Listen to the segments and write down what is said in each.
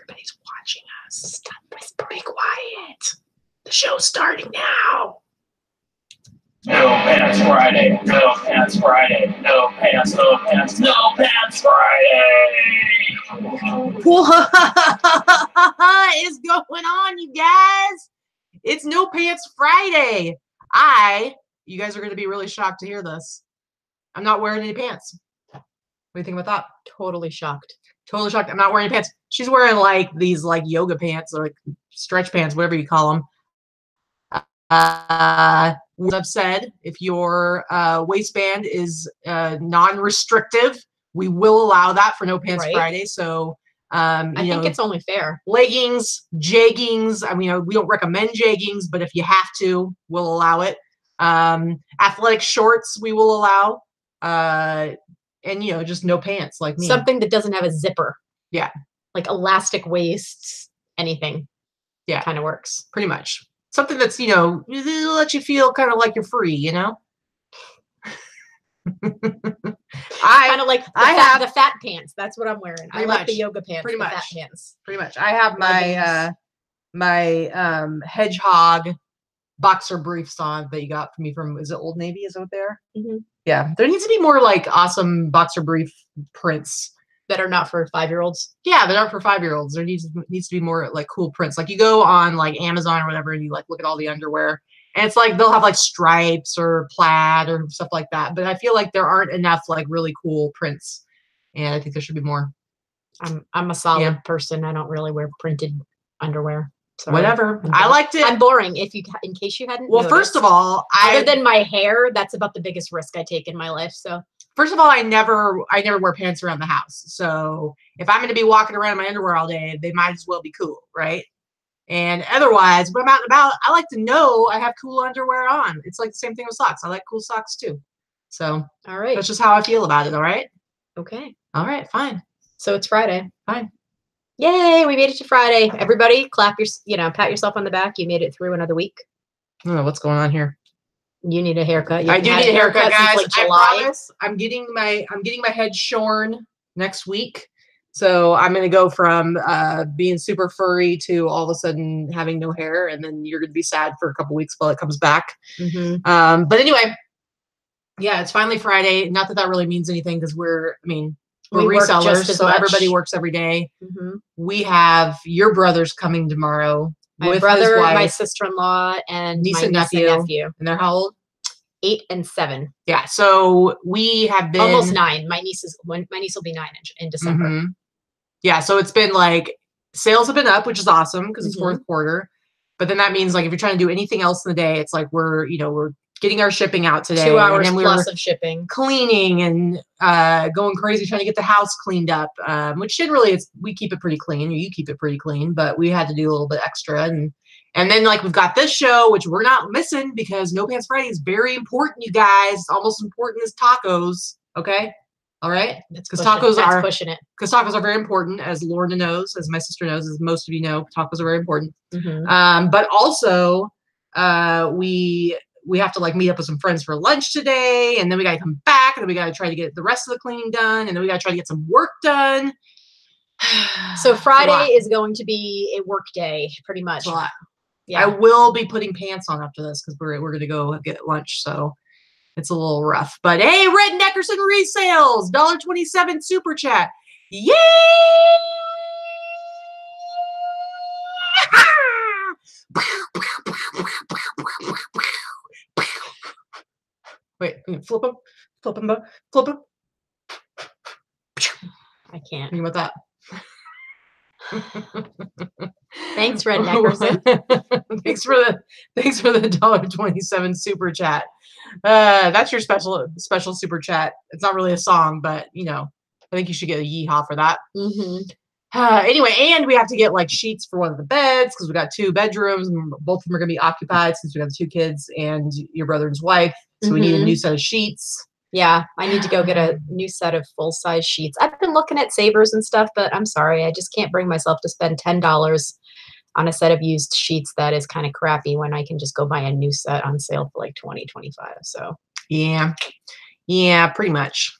Everybody's watching us. Stop whispering. Be quiet. The show's starting now. No Pants Friday. No Pants Friday. No Pants. No Pants. No Pants Friday. What is going on, you guys? It's No Pants Friday. You guys are going to be really shocked to hear this. I'm not wearing any pants. What do you think about that? Totally shocked. Totally shocked. I'm not wearing any pants. She's wearing like these like yoga pants or like stretch pants, whatever you call them. What I've said, if your waistband is non-restrictive, we will allow that for No Pants Friday. So I think it's only fair. Leggings, jeggings. I mean, we don't recommend jeggings, but if you have to, we'll allow it. Athletic shorts, we will allow. And just no pants like me. Something that doesn't have a zipper. Yeah. Like elastic waists, anything. Yeah. Kind of works. Pretty much. Something that's, let you feel kind of like you're free, I kind of like the fat pants. That's what I'm wearing. I like the yoga pants. Pretty much. Fat pants. Pretty much. I have my hedgehog boxer briefs on that you got for me from, is it Old Navy? Is it there? Mm-hmm. Yeah. There needs to be more like awesome boxer brief prints. That are not for 5-year-olds. Yeah, that aren't for 5-year-olds. There needs to be more like cool prints. Like you go on like Amazon or whatever and you like look at all the underwear and it's like they'll have like stripes or plaid or stuff like that. But I feel like there aren't enough like really cool prints. And I think there should be more. I'm a solid person. I don't really wear printed underwear. Sorry. Whatever. I liked it. I'm boring. In case you hadn't noticed. First of all, other than my hair, that's about the biggest risk I take in my life. So first of all, I never wear pants around the house. So if I'm going to be walking around in my underwear all day, they might as well be cool, right? And otherwise, when I'm out and about, I like to know I have cool underwear on. It's like the same thing with socks. I like cool socks too. So all right, that's just how I feel about it. All right. Okay. All right. Fine. So it's Friday. Fine. Yay! We made it to Friday. Everybody, clap pat yourself on the back. You made it through another week. I don't know what's going on here. You need a haircut. I do need a haircut, guys. Like I promise. I'm getting my head shorn next week. So I'm gonna go from being super furry to all of a sudden having no hair, and then you're gonna be sad for a couple weeks while it comes back. Mm-hmm. But anyway, yeah, it's finally Friday. Not that really means anything because we're resellers, so everybody works every day. Mm-hmm. We have your brothers coming tomorrow. My brother, my sister-in-law, and niece my and nephew. And they're how old? 8 and 7. Yeah. So we have been almost 9. My niece will be 9 in December. Mm-hmm. Yeah. So it's been like sales have been up, which is awesome because it's fourth quarter. But then that means like if you're trying to do anything else in the day, it's like we're getting our shipping out today. 2 hours plus of shipping. Cleaning and going crazy trying to get the house cleaned up, which should really, we keep it pretty clean. You keep it pretty clean, but we had to do a little bit extra. And then like we've got this show, which we're not missing because No Pants Friday is very important, you guys. It's almost important as tacos. Okay. All right. Because tacos are pushing it. Because tacos are very important, as Lorna knows, as my sister knows, as most of you know, tacos are very important. Mm-hmm. But also we have to like meet up with some friends for lunch today, and then we got to come back, and then we got to try to get the rest of the cleaning done, and then we got to try to get some work done. So Friday is going to be a work day, pretty much. A lot. Yeah. I will be putting pants on after this because we're going to go get lunch, so it's a little rough. But hey, Red Neckerson resales, $1.27 super chat. Yay! Wait, flip them. I can't. Think about that. Thanks, Red Neckerson. thanks for the $1.27 super chat. That's your special super chat. It's not really a song, but I think you should get a yeehaw for that. Mm-hmm. Anyway, and we have to get like sheets for one of the beds because we got 2 bedrooms and both of them are going to be occupied since we got the 2 kids and your brother and his wife. So we need a new set of sheets. Yeah, I need to go get a new set of full-size sheets. I've been looking at Savers and stuff, but I'm sorry. I just can't bring myself to spend $10 on a set of used sheets that is kind of crappy when I can just go buy a new set on sale for like $20, $25. So yeah, pretty much.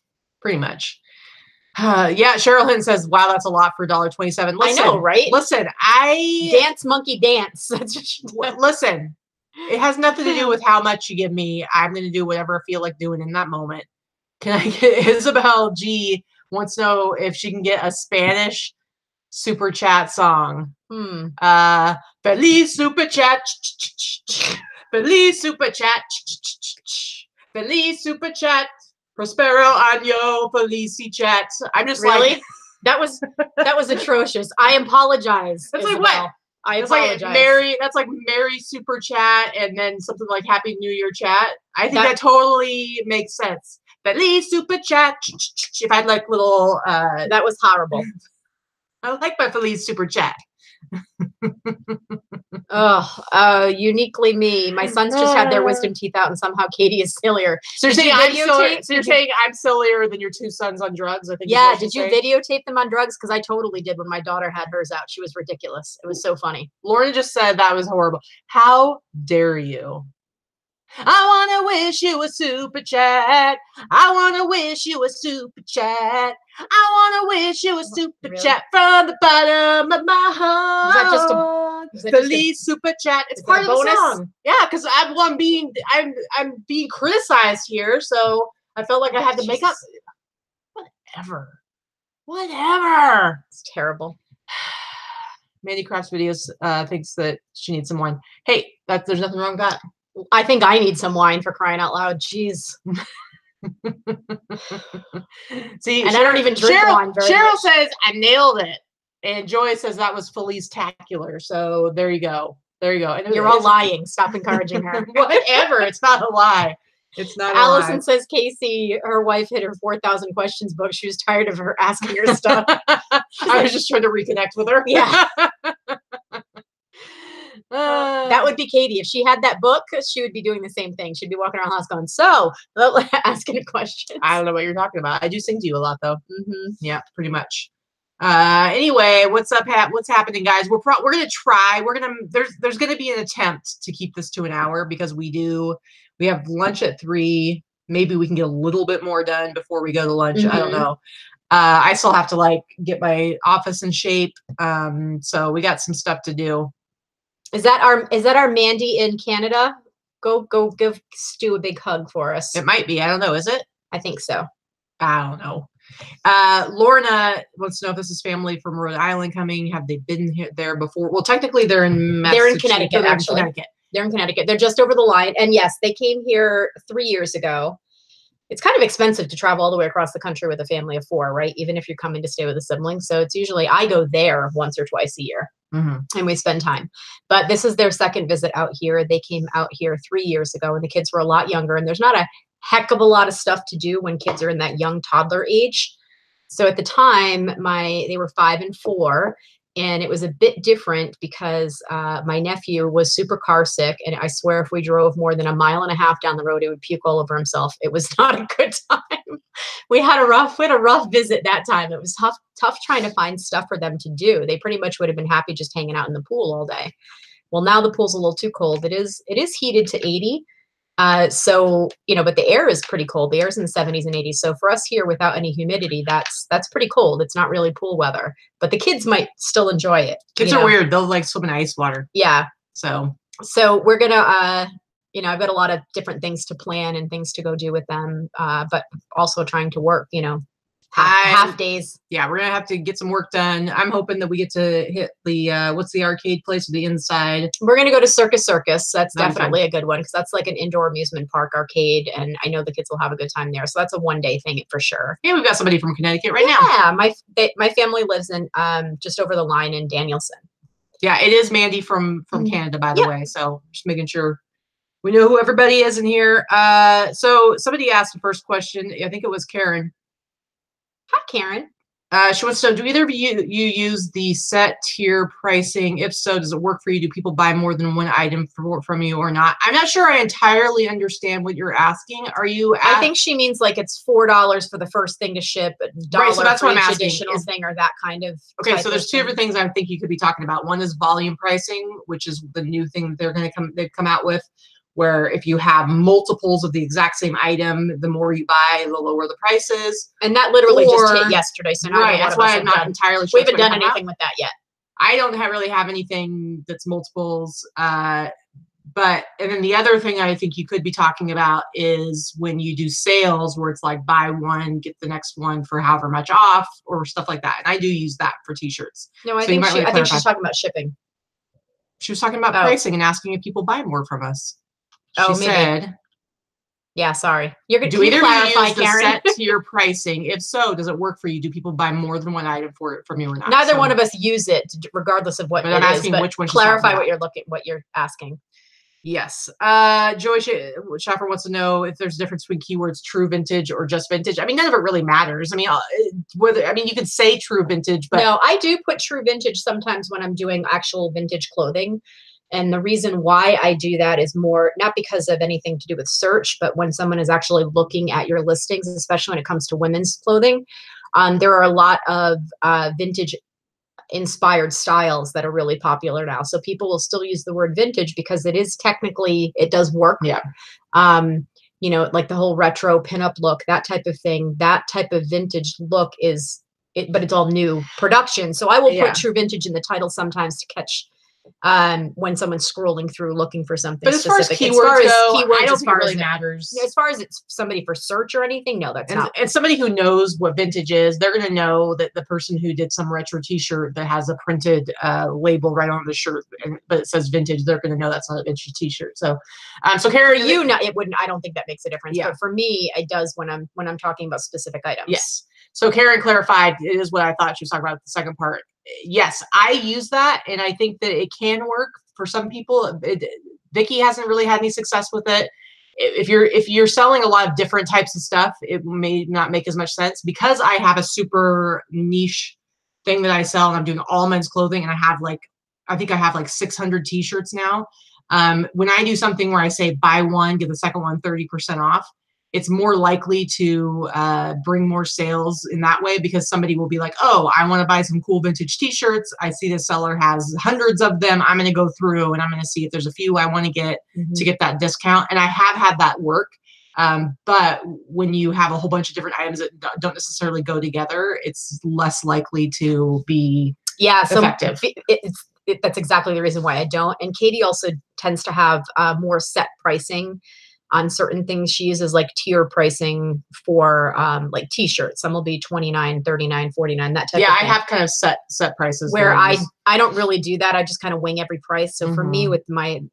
Yeah, Cheryl Hinton says, wow, that's a lot for $1.27. Listen, I know, right? Listen, Dance, monkey, dance. That's what she does. Listen, it has nothing to do with how much you give me. I'm going to do whatever I feel like doing in that moment. Can I get Isabel G wants to know if she can get a Spanish super chat song. Feliz super chat. Feliz super chat. Feliz super chat. Prospero año felici chat. I'm just Really? like that was atrocious. I apologize. That's Isabel. like what? I It's apologize. like Merry. That's like Merry super chat, and then something like Happy New Year chat. I think that totally makes sense. Feliz super chat. If I had like little. That was horrible. I like my Feliz super chat. Uniquely me. My sons just had their wisdom teeth out, and somehow Katie is sillier. So you're saying I'm sillier than your two sons on drugs? I think. Yeah. Did you videotape them on drugs? Because I totally did when my daughter had hers out. She was ridiculous. It was so funny. Lauren just said that was horrible. How dare you? I want to wish you a super chat. I want to wish you a super chat. I want to wish you a super chat from the bottom of my heart. Is that just Feliz super chat. It's part of the song. Yeah, because I'm being criticized here, so I felt like I had to make up. Whatever. It's terrible. Mandy Crafts Videos thinks that she needs some wine. Hey, there's nothing wrong with that. I think I need some wine, for crying out loud. Jeez. See, and I don't even drink wine very Cheryl much. says, I nailed it. And Joy says that was Feliz-tacular. So there you go. There you go. And you're all lying. Stop encouraging her. Whatever. It's not a lie. It's not a Allison lie. says Casey, her wife, hit her 4,000 questions book. She was tired of her asking her stuff. I was just trying to reconnect with her. Yeah. That would be Katie. If she had that book, she would be doing the same thing. She'd be walking around the house going, so, asking questions. I don't know what you're talking about. I do sing to you a lot, though. Yeah, pretty much. Anyway, what's up? What's happening, guys? We're gonna try. There's gonna be an attempt to keep this to an hour because we have lunch at 3. Maybe we can get a little bit more done before we go to lunch. I don't know. I still have to get my office in shape. So we got some stuff to do. Is that our Mandy in Canada? Go give Stu a big hug for us. It might be. I don't know. Is it? I think so. I don't know. Lorna wants to know if this is family from Rhode Island coming. Have they been there before? Well, technically they're in Connecticut, actually. They're in Connecticut. They're just over the line. And yes, they came here 3 years ago. It's kind of expensive to travel all the way across the country with a family of 4, right? Even if you're coming to stay with a sibling. So it's usually I go there once or twice a year and we spend time. But this is their second visit out here. They came out here 3 years ago and the kids were a lot younger. And there's not a heck of a lot of stuff to do when kids are in that young toddler age. So at the time, they were 5 and 4. And it was a bit different because my nephew was super car sick. And I swear if we drove more than 1.5 miles down the road, he would puke all over himself. It was not a good time. We had a rough visit that time. It was tough trying to find stuff for them to do. They pretty much would have been happy just hanging out in the pool all day. Well, now the pool's a little too cold. It is heated to 80. So, but the air is pretty cold. The air's in the 70s and 80s. So for us here without any humidity, that's pretty cold. It's not really pool weather, but the kids might still enjoy it. Kids are weird. They'll swim in ice water. Yeah. So we're going to, I've got a lot of different things to plan and things to go do with them. But also trying to work, half days. Yeah, we're gonna have to get some work done. I'm hoping that we get to hit the what's the arcade place with the inside. We're gonna go to Circus. That's definitely a good one because that's like an indoor amusement park arcade, and I know the kids will have a good time there. So that's a one-day thing for sure. Hey, we've got somebody from Connecticut now. Yeah, my family lives in just over the line in Danielson. Yeah, it is Mandy from Canada, by the way. So just making sure we know who everybody is in here. So somebody asked the first question. I think it was Karen. Hi, Karen. She wants to know, do either of you use the set tier pricing? If so, does it work for you? Do people buy more than one item from you or not? I'm not sure I entirely understand what you're asking. Are you? I think she means like it's $4 for the first thing to ship, $1 so that's for what I'm each asking. additional thing, or that kind of. Okay, so there's 2 different things I think you could be talking about. One is volume pricing, which is the new thing that they've come out with, where if you have multiples of the exact same item, the more you buy, the lower the price is. And that literally just hit yesterday. So now right, that's why I'm not entirely sure. We haven't done anything with that yet. I don't really have anything that's multiples. But, and then the other thing I think you could be talking about is when you do sales where it's like buy one, get the next one for however much off or stuff like that. And I do use that for t-shirts. No, I think she's talking about shipping. She was talking about pricing and asking if people buy more from us. She said, yeah, sorry. You're going to either clarify, Karen, set tier pricing. If so, does it work for you? Do people buy more than one item from you or not? Neither one of us use it, regardless of what it is. I'm asking which one. Clarify what you're asking. Yes. Joy Schaffer wants to know if there's a difference between keywords true vintage or just vintage. I mean, none of it really matters. I mean, you could say true vintage, but no, I do put true vintage sometimes when I'm doing actual vintage clothing. And the reason why I do that is more not because of anything to do with search, but when someone is actually looking at your listings, especially when it comes to women's clothing, there are a lot of vintage inspired styles that are really popular now. So people will still use the word vintage because it is technically, it does work. Yeah. You know, like the whole retro pinup look, that type of thing, that type of vintage look is it, but it's all new production. So I will put true vintage in the title sometimes to catch when someone's scrolling through looking for something but as specific. Far as keywords go, I don't think it really matters. As far as it's somebody for search or anything, no, that's not. And somebody who knows what vintage is, they're going to know that the person who did some retro t-shirt that has a printed label right on the shirt, but it says vintage, they're going to know that's not a vintage t-shirt. So, so Karen, it wouldn't. I don't think that makes a difference. Yeah. But for me, it does when I'm talking about specific items. Yes. So Karen clarified, it is what I thought she was talking about the second part. Yes, I use that, and I think that it can work for some people. Vicky hasn't really had any success with it. If you're selling a lot of different types of stuff, it may not make as much sense because I have a super niche thing that I sell, and I'm doing all men's clothing, and I think I have like 600 t-shirts now. When I do something where I say buy one, get the second one 30% off, it's more likely to bring more sales in that way because somebody will be like, oh, I want to buy some cool vintage t-shirts. I see the seller has hundreds of them. I'm going to go through and I'm going to see if there's a few I want to get to get that discount. And I have had that work. But when you have a whole bunch of different items that don't necessarily go together, it's less likely to be effective. That's exactly the reason why I don't. And Katie also tends to have more set pricing on certain things. She uses like tier pricing for like t-shirts. Some will be $29, $39, $49, that type of thing. Yeah, I have kind of set prices. Where I don't really do that. I just kind of wing every price. So for me, with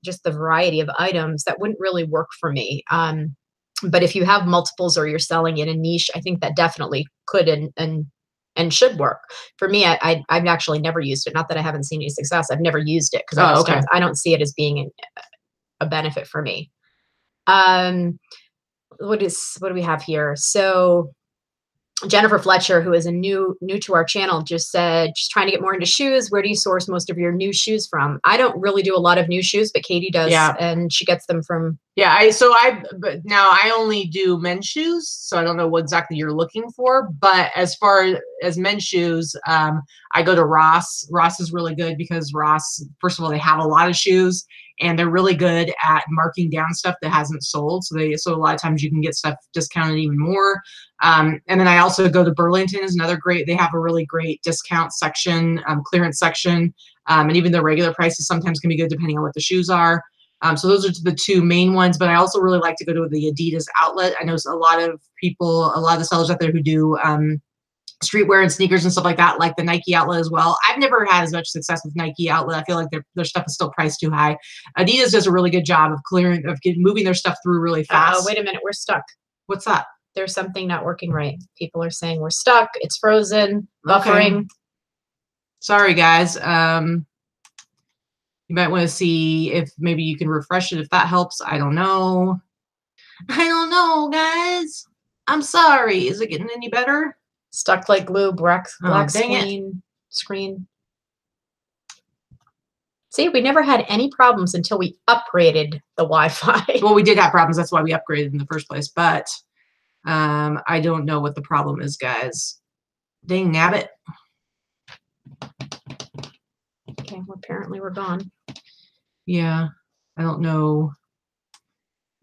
just the variety of items, that wouldn't really work for me. But if you have multiples or you're selling in a niche, I think that definitely could and should work. For me, I've actually never used it. Not that I haven't seen any success. I've never used it because I don't see it as being a benefit for me. What do we have here? So Jennifer Fletcher, who is new to our channel, just said she's trying to get more into shoes. Where do you source most of your new shoes from? I don't really do a lot of new shoes, but Katie does, and she gets them from. Yeah, but now I only do men's shoes, so I don't know what exactly you're looking for. But as far as men's shoes, I go to Ross. Ross is really good because Ross, first of all, they have a lot of shoes. And they're really good at marking down stuff that hasn't sold. So a lot of times you can get stuff discounted even more. And then I also go to Burlington is another great, they have a really great discount section, clearance section. And even the regular prices sometimes can be good depending on what the shoes are. So those are the two main ones, but I also really like to go to the Adidas outlet. I know a lot of the sellers out there who do streetwear and sneakers and stuff like that, like the Nike outlet as well. I've never had as much success with Nike outlet. I feel like their stuff is still priced too high. Adidas does a really good job of moving their stuff through really fast. Wait a minute, we're stuck. What's that? There's something not working right. People are saying we're stuck. It's frozen, buffering. Okay. Sorry, guys. You might want to see if maybe you can refresh it if that helps. I don't know. I don't know, guys. I'm sorry. Is it getting any better? Stuck like glue, black screen. See, we never had any problems until we upgraded the Wi-Fi. Well, we did have problems. That's why we upgraded in the first place. But I don't know what the problem is, guys. Dang nabbit. Okay, well, apparently we're gone. Yeah, I don't know.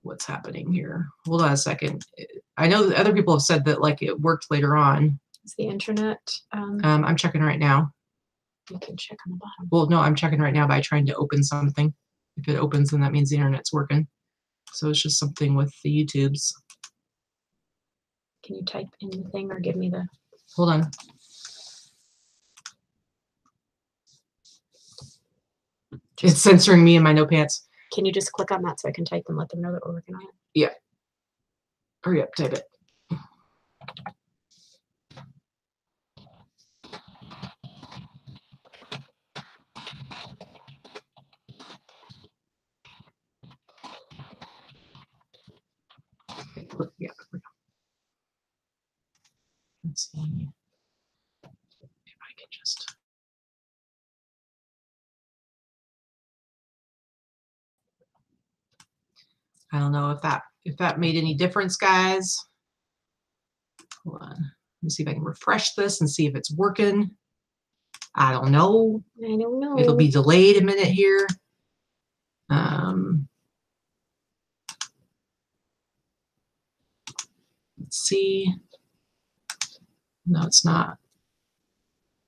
what's happening here. Hold on a second. I know that other people have said that like it worked later on. Is the internet? I'm checking right now. You can check on the bottom. Well, no, I'm checking right now by trying to open something. If it opens, then that means the internet's working. So it's just something with the YouTubes. Can you type in the thing or give me the? Hold on. It's censoring me in my no pants. Can you just click on that so I can type and let them know that we're working on it? Yeah. Hurry up, type it. Yeah. Let's see if I can just. I don't know if that made any difference, guys. Hold on. Let me see if I can refresh this and see if it's working. I don't know. I don't know. It'll be delayed a minute here. Let's see. No, it's not.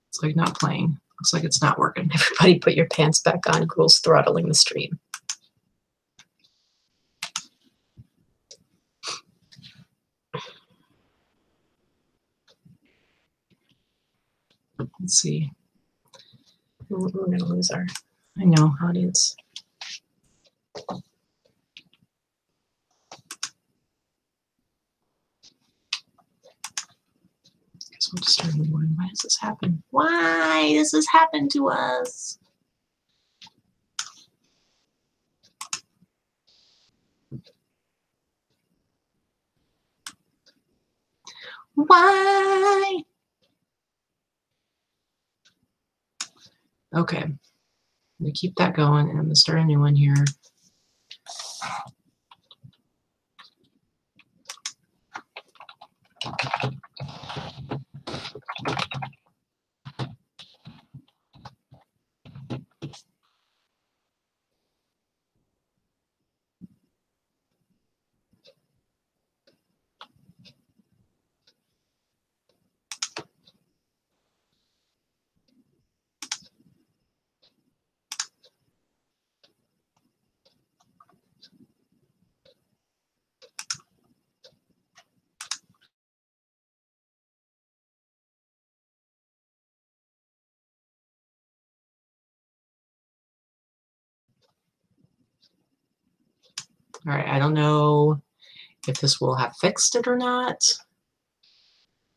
It's like not playing. Looks like it's not working. Everybody put your pants back on. Gruel's throttling the stream. Let's see. We're going to lose our I know. audience. Guess we'll just start a new one. Why does this happen? Why does this happen to us? Why? Okay. I'm going to keep that going and I'm going to start a new one here. All right, I don't know if this will have fixed it or not.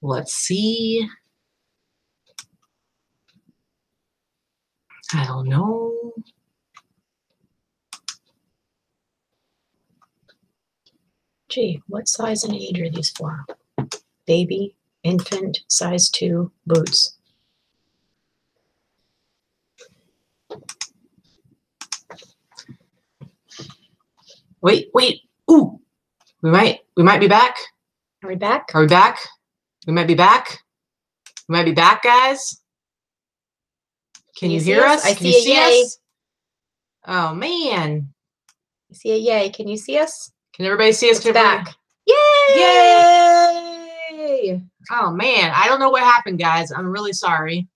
Let's see. I don't know. Gee, what size and age are these for? Baby, infant, size 2, boots. Wait. Ooh, we might be back. Are we back? Are we back? We might be back. We might be back, guys. Can you hear us? I Can you see a see yay. us? Oh man. I see a yay. Can you see us? Can everybody see us? It's back. Yay! Yay! Oh man, I don't know what happened, guys. I'm really sorry.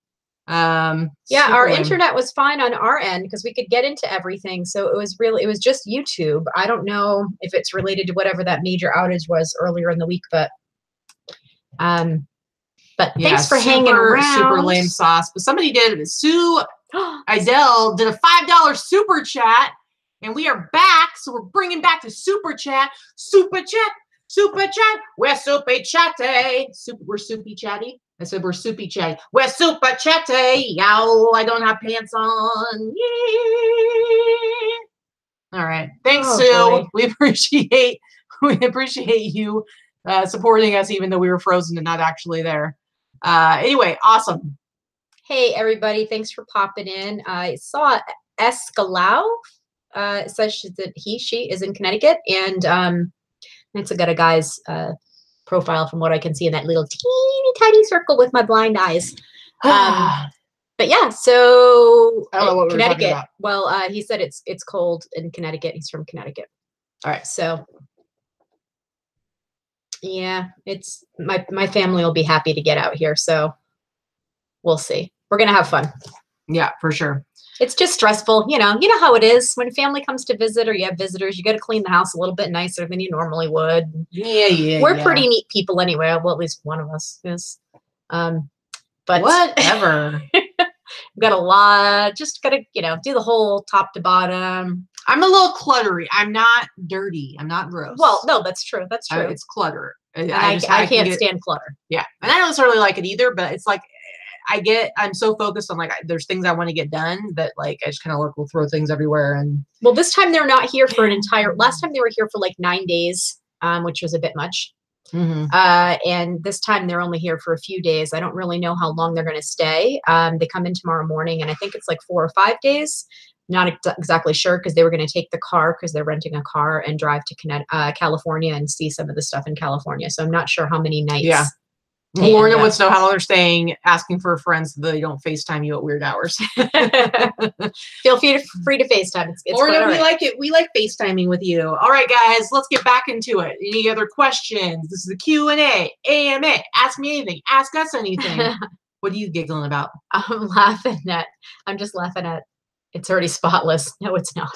Yeah, super our lame. internet was fine on our end because we could get into everything. So it was just YouTube. I don't know if it's related to whatever that major outage was earlier in the week, but Yeah, thanks for hanging around. Super lame sauce. But somebody did. Sue Idell did a $5 super chat, and we are back. So we're bringing back the super chat. Super chat. We're super chatty. We're soupy chatty. I said we're soupy chatty. We're super chatty. Yow, I don't have pants on. Yeah. All right. Thanks, Oh, Sue. boy. We appreciate you supporting us, even though we were frozen and not actually there. Anyway, awesome. Hey, everybody. Thanks for popping in. I saw Escalau. It says that she is in Connecticut. And it's got a guy's profile from what I can see in that little teeny tiny circle with my blind eyes. But yeah, so I don't know what we were talking Connecticut. about. Well, he said it's cold in Connecticut. He's from Connecticut. All right, so yeah, it's my family will be happy to get out here, so we'll see. We're gonna have fun. Yeah, for sure. It's just stressful, you know how it is when family comes to visit or you have visitors. You got to clean the house a little bit nicer than you normally would. Yeah. We're pretty neat people anyway. Well, at least one of us is. But whatever. We've got a lot. Just gotta do the whole top to bottom. I'm a little cluttery. I'm not dirty. I'm not gross. Well, no, that's true. That's true. It's clutter. And I can't stand clutter. Yeah, and I don't necessarily like it either, but it's like I'm so focused on like there's things I want to get done that like I just kind of will throw things everywhere. And well, this time they're not here for an entire. Last time they were here for like 9 days, which was a bit much. Mm-hmm. And this time they're only here for a few days. I don't really know how long they're going to stay. They come in tomorrow morning, and I think it's like 4 or 5 days. Not exactly sure because they were going to take the car because they're renting a car and drive to California and see some of the stuff in California. So I'm not sure how many nights. Yeah. Lorna wants to know how long they're staying, asking for friends so they don't FaceTime you at weird hours. Feel free to FaceTime. It's Lorna, we like it. We like FaceTiming with you. All right, guys, let's get back into it. Any other questions? This is the Q&A, AMA. Ask me anything. Ask us anything. What are you giggling about? I'm just laughing at it's already spotless. No, it's not.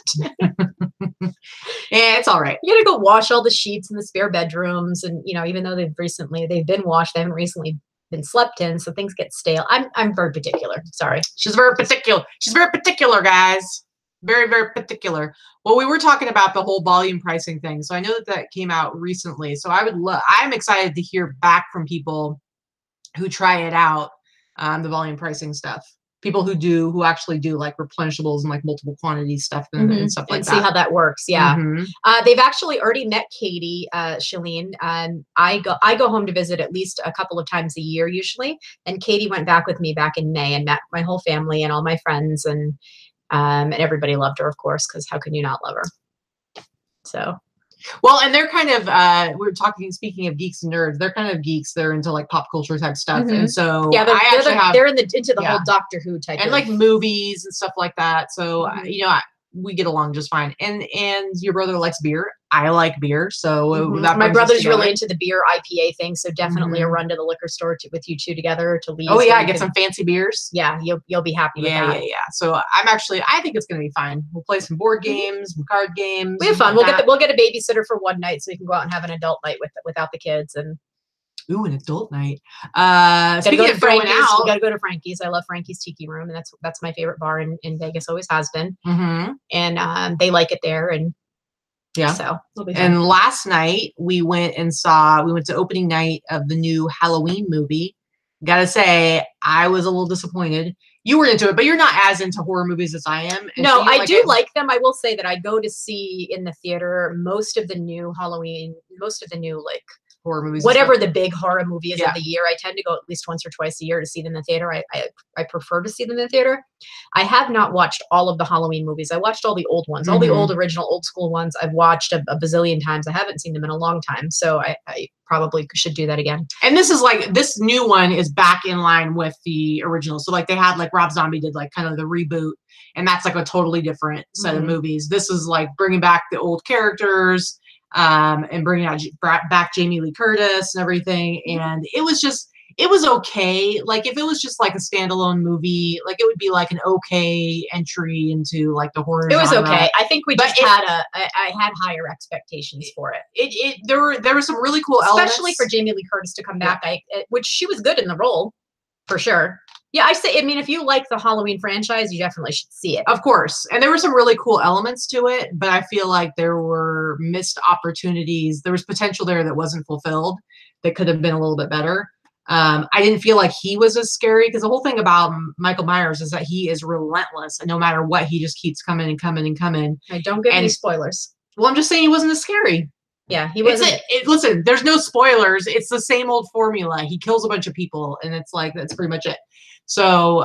Yeah, it's all right. You gotta go wash all the sheets in the spare bedrooms, and even though they've been washed, they haven't recently been slept in, so things get stale. I'm very particular. Sorry. She's very particular. She's very particular, guys. Very, very particular. Well, we were talking about the whole volume pricing thing, so I know that came out recently. So I'm excited to hear back from people who try it out, the volume pricing stuff. People who actually do like replenishables and like multiple quantity stuff and stuff like that. And see how that works. Yeah. They've actually already met Katie, Shalene. I go home to visit at least a couple of times a year usually. And Katie went back with me back in May and met my whole family and all my friends, and everybody loved her, of course, because how can you not love her? So. Well, and they're kind of, speaking of geeks and nerds, they're kind of geeks. They're into like pop culture type stuff. And so yeah, they're into the whole Doctor Who type and like movies and stuff like that. So, we get along just fine. And your brother likes beer. I like beer. So my brother's really into the beer IPA thing. So definitely a run to the liquor store with you two together to leave. Oh yeah, get some fancy beers. Yeah, you'll be happy with that. Yeah. So I think it's gonna be fine. We'll play some board games, some card games. We have fun. We'll get a babysitter for one night so we can go out and have an adult night without the kids. And ooh, an adult night. Gotta go to Frankie's. We gotta go to Frankie's. I love Frankie's Tiki Room, and that's my favorite bar in Vegas. Always has been. And they like it there, and yeah. So it'll be fun. And last night we went to opening night of the new Halloween movie. Gotta say, I was a little disappointed. You were into it, but you're not as into horror movies as I am. No, I do like them. I will say that I go to see in the theater most of the new like horror movies, whatever the big horror movie is of the year. I tend to go at least once or twice a year to see them in the theater. I prefer to see them in the theater. I have not watched all of the Halloween movies. I watched all the old ones, all the old original old school ones. I've watched a bazillion times. I haven't seen them in a long time, so I probably should do that again. And this new one is back in line with the original. So like they had like Rob Zombie did like kind of the reboot, and that's like a totally different set of movies. This is like bringing back the old characters. And bringing back Jamie Lee Curtis and everything. And it was okay. Like if it was just like a standalone movie, like it would be like an okay entry into like the horror genre. It was okay. I think I had higher expectations for it. There were some really cool elements. Especially for Jamie Lee Curtis to come back, which she was good in the role, for sure. Yeah, if you like the Halloween franchise, you definitely should see it. Of course. And there were some really cool elements to it, but I feel like there were missed opportunities. There was potential there that wasn't fulfilled that could have been a little bit better. I didn't feel like he was as scary because the whole thing about Michael Myers is that he is relentless, and no matter what, he just keeps coming and coming and coming. I don't get any spoilers. Well, I'm just saying he wasn't as scary. Yeah, he wasn't. Listen, there's no spoilers. It's the same old formula. He kills a bunch of people, and it's like that's pretty much it. So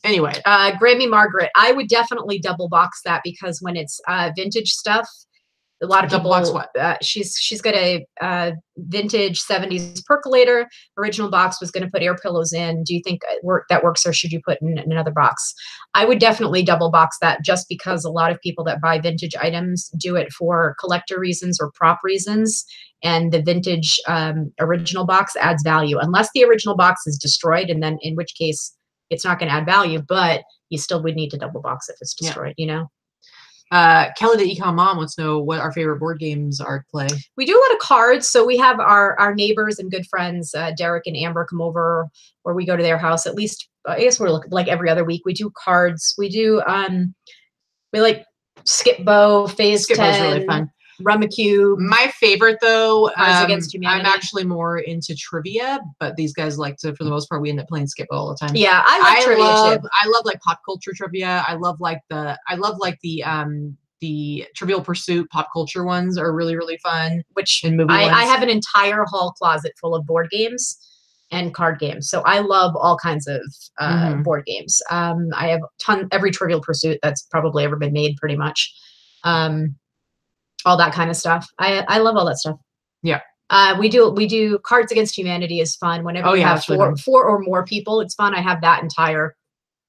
anyway, Grammy Margaret, I would definitely double box that because when it's vintage stuff, A lot of Double box people. what? She's got a vintage 70s percolator. Original box was going to put air pillows in. Do you think that works, or should you put in another box? I would definitely double box that, just because a lot of people that buy vintage items do it for collector reasons or prop reasons. And the vintage original box adds value, unless the original box is destroyed, and then in which case it's not going to add value, but you still would need to double box if it's destroyed, you know? Kelly, the Econ Mom, wants to know what our favorite board games are to play. We do a lot of cards. So we have our neighbors and good friends, Derek and Amber, come over, or we go to their house at least. I guess we're like every other week. We do cards. We do, we like Skip Bow, Phase Skip 10. Bow's really fun. Rummacube. My favorite, though, Cards Against Humanity. I'm actually more into trivia, but these guys like to, for the most part, we end up playing Skip Bow all the time. Yeah, I like trivia too. I love like pop culture trivia. I love the Trivial Pursuit pop culture ones are really, really fun. Which and movie ones. I have an entire hall closet full of board games and card games. So I love all kinds of board games. I have every Trivial Pursuit that's probably ever been made, pretty much. All that kind of stuff. I love all that stuff. Yeah. We do Cards Against Humanity is fun. Whenever we have four or more people, it's fun. I have that entire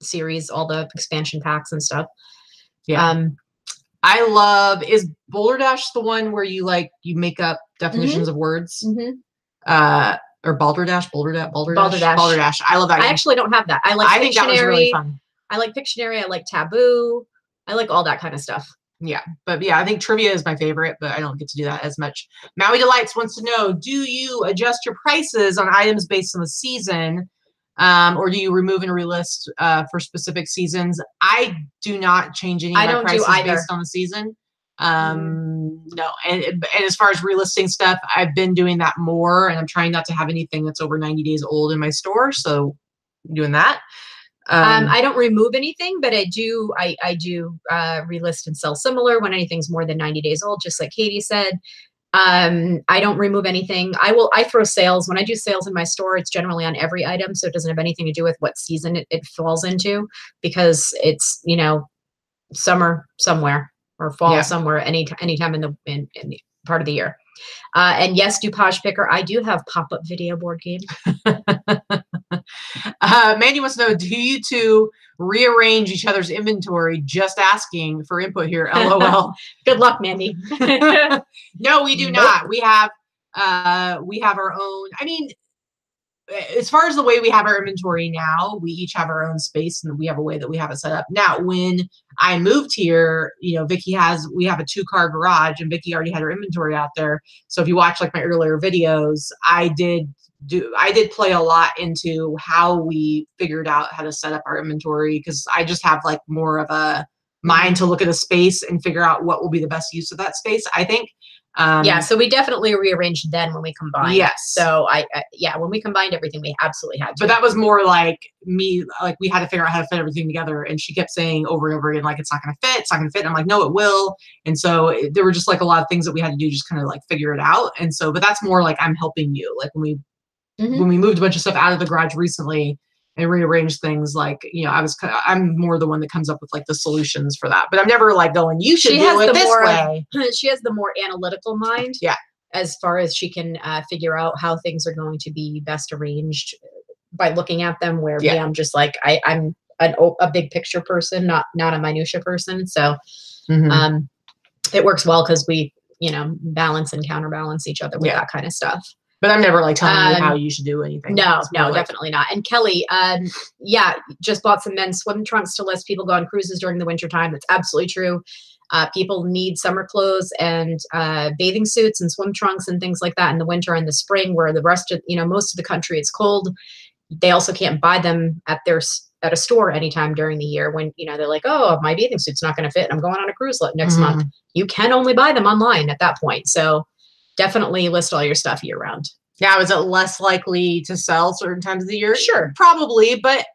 series, all the expansion packs and stuff. Yeah. I love, is Boulder Dash the one where you make up definitions of words? Or Balderdash. I love that game. I actually don't have that. I think that was really fun. I like Pictionary. I like Taboo. I like all that kind of stuff. Yeah, but yeah, I think trivia is my favorite, but I don't get to do that as much. Maui Delights wants to know, do you adjust your prices on items based on the season, or do you remove and relist for specific seasons? I do not change any of my prices based on the season. No, and as far as relisting stuff, I've been doing that more, and I'm trying not to have anything that's over 90 days old in my store, so I'm doing that. I don't remove anything, but I do relist and sell similar when anything's more than 90 days old, just like Katie said. I don't remove anything. I throw sales. When I do sales in my store, it's generally on every item, so it doesn't have anything to do with what season it falls into, because it's, summer somewhere or fall somewhere anytime in the part of the year. And yes, Dupage Picker, I do have pop-up video board game. Mandy wants to know, do you two rearrange each other's inventory? Just asking for input here. LOL. Good luck, Mandy. No, we do not. We have our own. I mean, as far as the way we have our inventory now, we each have our own space, and we have a way that we have it set up. Now, when I moved here, we have a 2-car garage, and Vicky already had her inventory out there. So if you watch like my earlier videos, I did play a lot into how we figured out how to set up our inventory, because I just have like more of a mind to look at a space and figure out what will be the best use of that space, I think. So we definitely rearranged then when we combined. Yes. So when we combined everything, we absolutely had to. But that was more like me, like we had to figure out how to fit everything together. And she kept saying over and over again, like, it's not going to fit. It's not going to fit. And I'm like, no, it will. And so there were just like a lot of things that we had to do, just kind of like figure it out. And so, but that's more like I'm helping you. Like when we moved a bunch of stuff out of the garage recently and rearranged things, like, I'm more the one that comes up with like the solutions for that, but I'm never like going, you should do it this way. She has the more analytical mind. Yeah. As far as she can figure out how things are going to be best arranged by looking at them, where me, I'm just like, I'm a big picture person, not a minutia person. So it works well because we, balance and counterbalance each other with that kind of stuff. But I'm never like telling you how you should do anything. No, definitely not. And Kelly, just bought some men's swim trunks to list. People go on cruises during the winter time. That's absolutely true. People need summer clothes and bathing suits and swim trunks and things like that in the winter and the spring, where the rest of, most of the country it's cold. They also can't buy them at a store anytime during the year when, they're like, oh, my bathing suit's not going to fit and I'm going on a cruise next month. You can only buy them online at that point. So definitely list all your stuff year round. Yeah, was it less likely to sell certain times of the year? Sure. Probably, but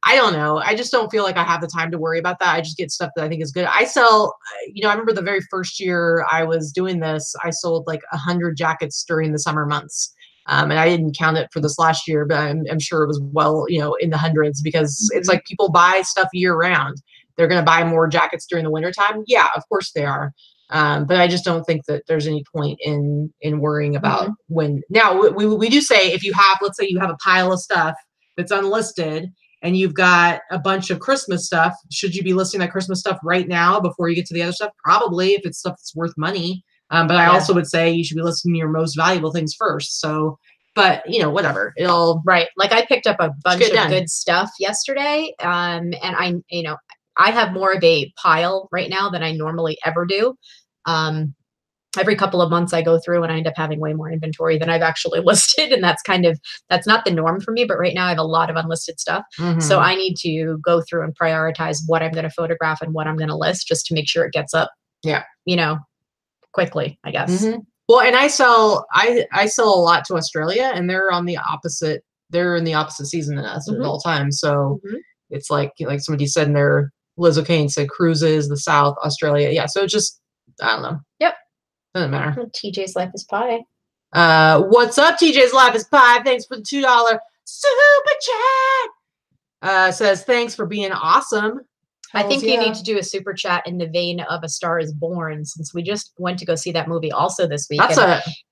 I don't know. I just don't feel like I have the time to worry about that. I just get stuff that I think is good. I sell, I remember the very first year I was doing this, I sold like 100 jackets during the summer months. And I didn't count it for this last year, but I'm sure it was well, in the hundreds, because it's like people buy stuff year round. They're going to buy more jackets during the wintertime. Yeah, of course they are. But I just don't think that there's any point in worrying about when. Now we do say if you have, let's say you have a pile of stuff that's unlisted and you've got a bunch of Christmas stuff, should you be listing that Christmas stuff right now before you get to the other stuff? Probably, if it's stuff that's worth money. But I also would say you should be listing your most valuable things first. So, but whatever, it'll right. Like I picked up a bunch of good stuff yesterday, and I have more of a pile right now than I normally ever do. Every couple of months I go through and I end up having way more inventory than I've actually listed. And that's not the norm for me. But right now I have a lot of unlisted stuff. So I need to go through and prioritize what I'm going to photograph and what I'm going to list just to make sure it gets up, quickly, I guess. Well, and I sell a lot to Australia, and they're in the opposite season than us at all times. So it's like somebody said in their Liz O'Kane said cruises, the South, Australia. Yeah. So just, I don't know. Yep. Doesn't matter. TJ's Life is Pie. What's up, TJ's Life is Pie? Thanks for the $2 super chat. Says thanks for being awesome. I think you need to do a super chat in the vein of A Star is Born, since we just went to go see that movie also this week.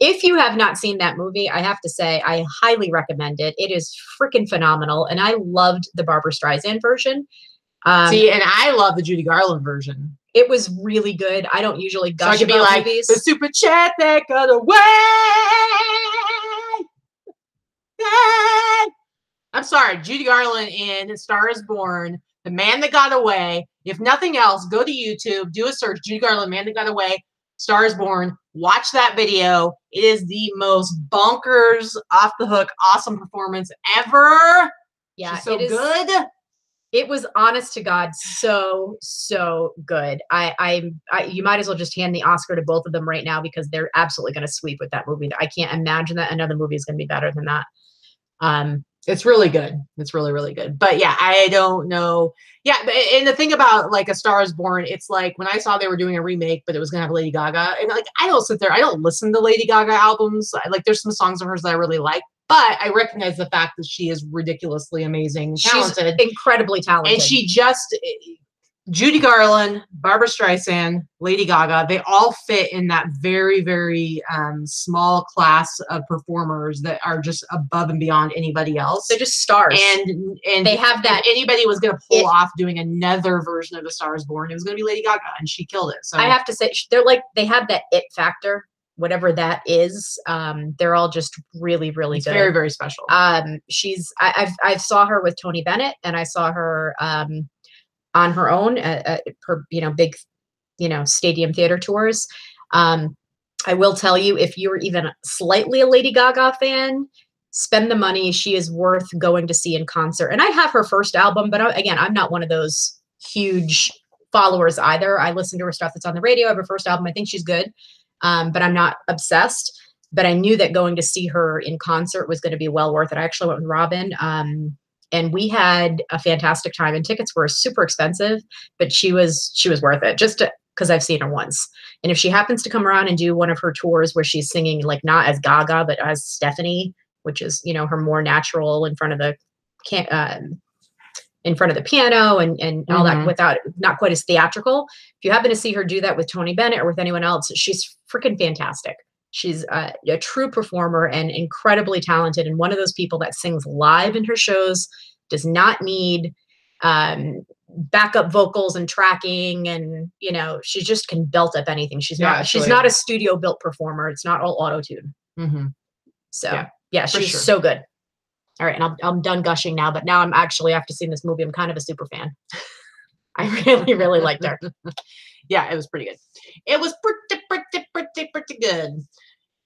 If you have not seen that movie, I have to say I highly recommend it. It is freaking phenomenal. And I loved the Barbara Streisand version. And I love the Judy Garland version. It was really good. I don't usually gush about like, movies. The super chat that got away. I'm sorry, Judy Garland in A Star is Born. The Man That Got Away. If nothing else, go to YouTube, do a search, Judy Garland, Man That Got Away, Star is Born. Watch that video. It is the most bonkers, off the hook, awesome performance ever. Yeah, she's so good. It was, honest to God, so good. You might as well just hand the Oscar to both of them right now because they're absolutely going to sweep with that movie. I can't imagine that another movie is going to be better than that. It's really good. It's really, really good. But yeah, I don't know. Yeah, and the thing about like A Star is Born, it's like when I saw they were doing a remake, but it was gonna have Lady Gaga, and like I don't listen to Lady Gaga albums. There's some songs of hers that I really like, but I recognize the fact that she is ridiculously amazing, talented, she's incredibly talented, and she just. Judy Garland, Barbara Streisand, Lady Gaga, they all fit in that very, very small class of performers that are just above and beyond anybody else. They're just stars. And they have that. If anybody was going to pull off doing another version of A Star is Born, it was going to be Lady Gaga, and she killed it. So I have to say, they have that it factor, whatever that is. They're all just really, really good. Very, very special. I saw her with Tony Bennett, and I saw her on her own at her, big, stadium theater tours. I will tell you, if you're even slightly a Lady Gaga fan, spend the money. She is worth going to see in concert. And I have her first album, but again, I'm not one of those huge followers either. I listen to her stuff that's on the radio. I have her first album. I think she's good, but I'm not obsessed. But I knew that going to see her in concert was going to be well worth it. I actually went with Robin. And we had a fantastic time, and tickets were super expensive, but she was worth it just because I've seen her once. And if she happens to come around and do one of her tours where she's singing like not as Gaga, but as Stephanie, which is, her more natural in front of the piano and all that, without not quite as theatrical. If you happen to see her do that with Tony Bennett or with anyone else, she's freaking fantastic. She's a true performer and incredibly talented, and one of those people that sings live in her shows, does not need backup vocals and tracking, and she just can belt up anything. She's not a studio built performer. It's not all auto-tune. So she's so good. All right, and I'm done gushing now, but now I'm actually, after seeing this movie, I'm kind of a super fan. I really, really liked her. Yeah, it was pretty good. It was pretty good.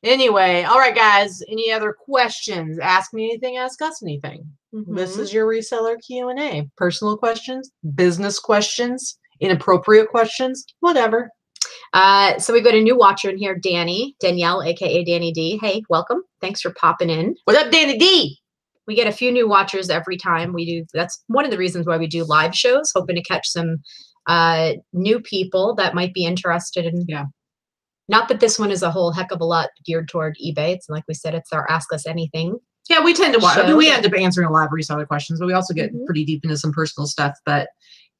Anyway, all right, guys. Any other questions? Ask me anything. Ask us anything. This is your reseller Q&A. Personal questions, business questions, inappropriate questions, whatever. So we've got a new watcher in here, Danielle, aka Danny D. Hey, welcome. Thanks for popping in. What up, Danny D? We get a few new watchers every time we do. That's one of the reasons why we do live shows, hoping to catch some new people that might be interested in. Yeah. Not that this one is a whole heck of a lot geared toward eBay. It's like we said, it's our Ask Us Anything. Yeah, we tend to watch. I mean, we end up answering a lot of reseller questions, but we also get pretty deep into some personal stuff. But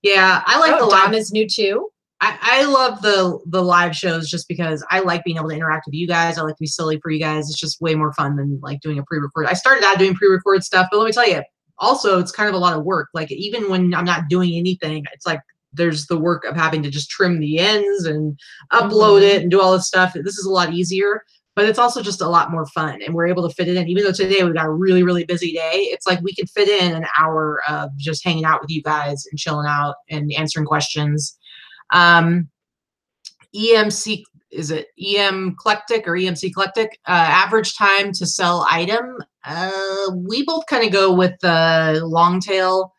yeah, I like the live. Dom is new too. I love the live shows just because I like being able to interact with you guys. I like to be silly for you guys. It's just way more fun than like doing a pre-record. I started out doing pre-record stuff, but let me tell you, also it's kind of a lot of work. Like even when I'm not doing anything, it's like there's the work of having to just trim the ends and upload it and do all this stuff. This is a lot easier, but it's also just a lot more fun. And we're able to fit it in. Even though today we've got a really, really busy day, it's like we can fit in an hour of just hanging out with you guys and chilling out and answering questions. EMC, is it EM Eclectic or EMC Eclectic? Average time to sell item. We both kind of go with the long tail.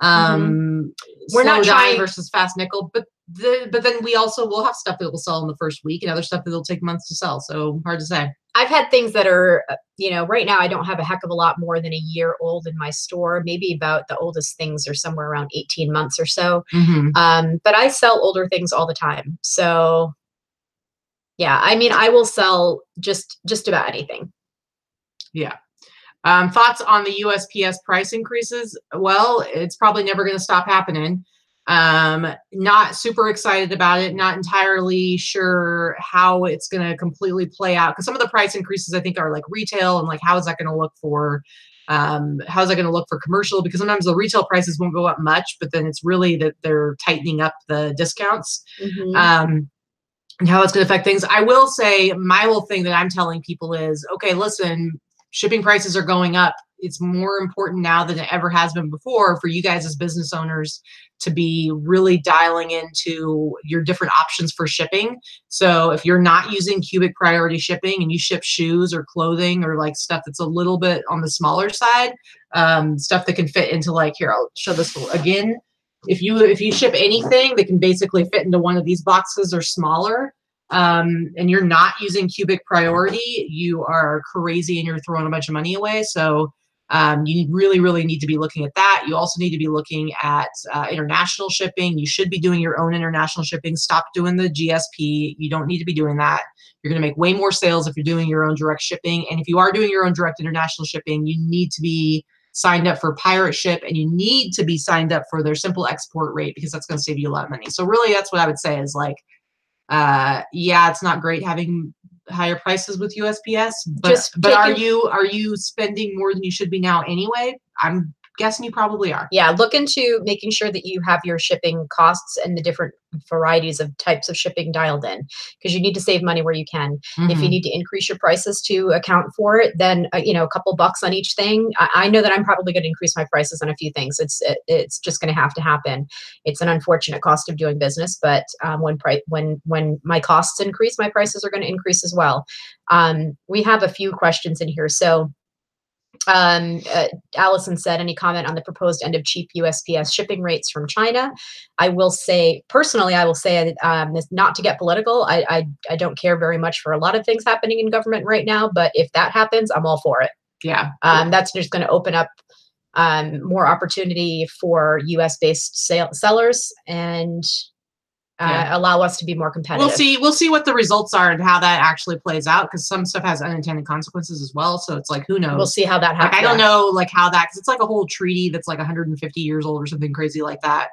We're not trying versus fast nickel, but then we also will have stuff that will sell in the first week and other stuff that will take months to sell. So hard to say. I've had things that are, right now I don't have a heck of a lot more than a year old in my store. Maybe about the oldest things are somewhere around 18 months or so. But I sell older things all the time. So yeah, I mean, I will sell just about anything. Yeah. Thoughts on the USPS price increases? Well, it's probably never going to stop happening. Not super excited about it. Not entirely sure how it's going to completely play out. Because some of the price increases I think are like retail and like how is that going to look for commercial? Because sometimes the retail prices won't go up much, but then it's really that they're tightening up the discounts. And how it's going to affect things. I will say my whole thing that I'm telling people is, okay, listen, shipping prices are going up. It's more important now than it ever has been before for you guys as business owners to be really dialing into your different options for shipping. So if you're not using cubic priority shipping and you ship shoes or clothing or like stuff that's a little bit on the smaller side, stuff that can fit into like, here, I'll show this again. If you ship anything that can basically fit into one of these boxes or smaller, and you're not using cubic priority, you are crazy and you're throwing a bunch of money away. So you really, really need to be looking at that. You also need to be looking at international shipping. You should be doing your own international shipping. Stop doing the GSP. You don't need to be doing that. You're going to make way more sales if you're doing your own direct shipping. And if you are doing your own direct international shipping, you need to be signed up for Pirate Ship, and you need to be signed up for their simple export rate because that's going to save you a lot of money. So really that's what I would say is like, yeah, it's not great having higher prices with USPS, but are you spending more than you should be now anyway? I'm guessing you probably are. Yeah, look into making sure that you have your shipping costs and the different varieties of types of shipping dialed in, because you need to save money where you can. If you need to increase your prices to account for it, then a couple bucks on each thing. I know that I'm probably going to increase my prices on a few things. It's just going to have to happen. It's an unfortunate cost of doing business, but when my costs increase, my prices are going to increase as well. We have a few questions in here. So Allison said, any comment on the proposed end of cheap USPS shipping rates from China? I will say, personally, not to get political, I don't care very much for a lot of things happening in government right now, but if that happens, I'm all for it. Yeah. That's just going to open up more opportunity for US-based sellers and allow us to be more competitive. We'll see what the results are and how that actually plays out, because some stuff has unintended consequences as well. So it's like, who knows? We'll see how that happens. Like, I don't know like how that, because it's like a whole treaty that's like 150 years old or something crazy like that.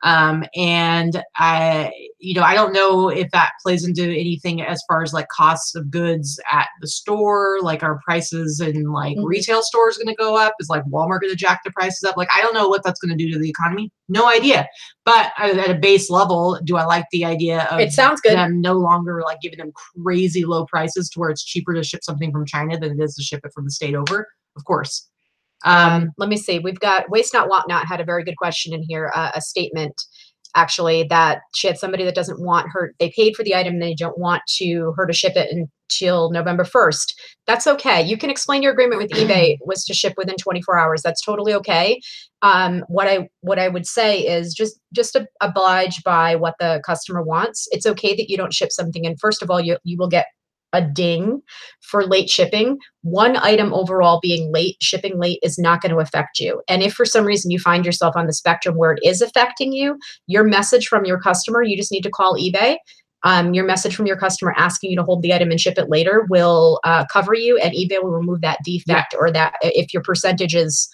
And I don't know if that plays into anything as far as like costs of goods at the store, like our prices in like retail stores going to go up. Is like Walmart going to jack the prices up? Like, I don't know what that's going to do to the economy. No idea. But at a base level, do I like the idea of it sounds good. Them no longer like giving them crazy low prices to where it's cheaper to ship something from China than it is to ship it from the state over? Of course. Let me see. We've got Waste Not Want Not had a very good question in here. A statement actually that she had somebody that doesn't want her. They paid for the item and they don't want her to ship it until November 1st. That's okay. You can explain your agreement with eBay was to ship within 24 hours. That's totally okay. What I would say is just oblige by what the customer wants. It's okay that you don't ship something. And first of all, you will get a ding for late shipping. One item overall being late, shipping late, is not going to affect you. And if for some reason you find yourself on the spectrum where it is affecting you, your message from your customer, you just need to call eBay. Your message from your customer asking you to hold the item and ship it later will cover you, and eBay will remove that defect or that if your percentage is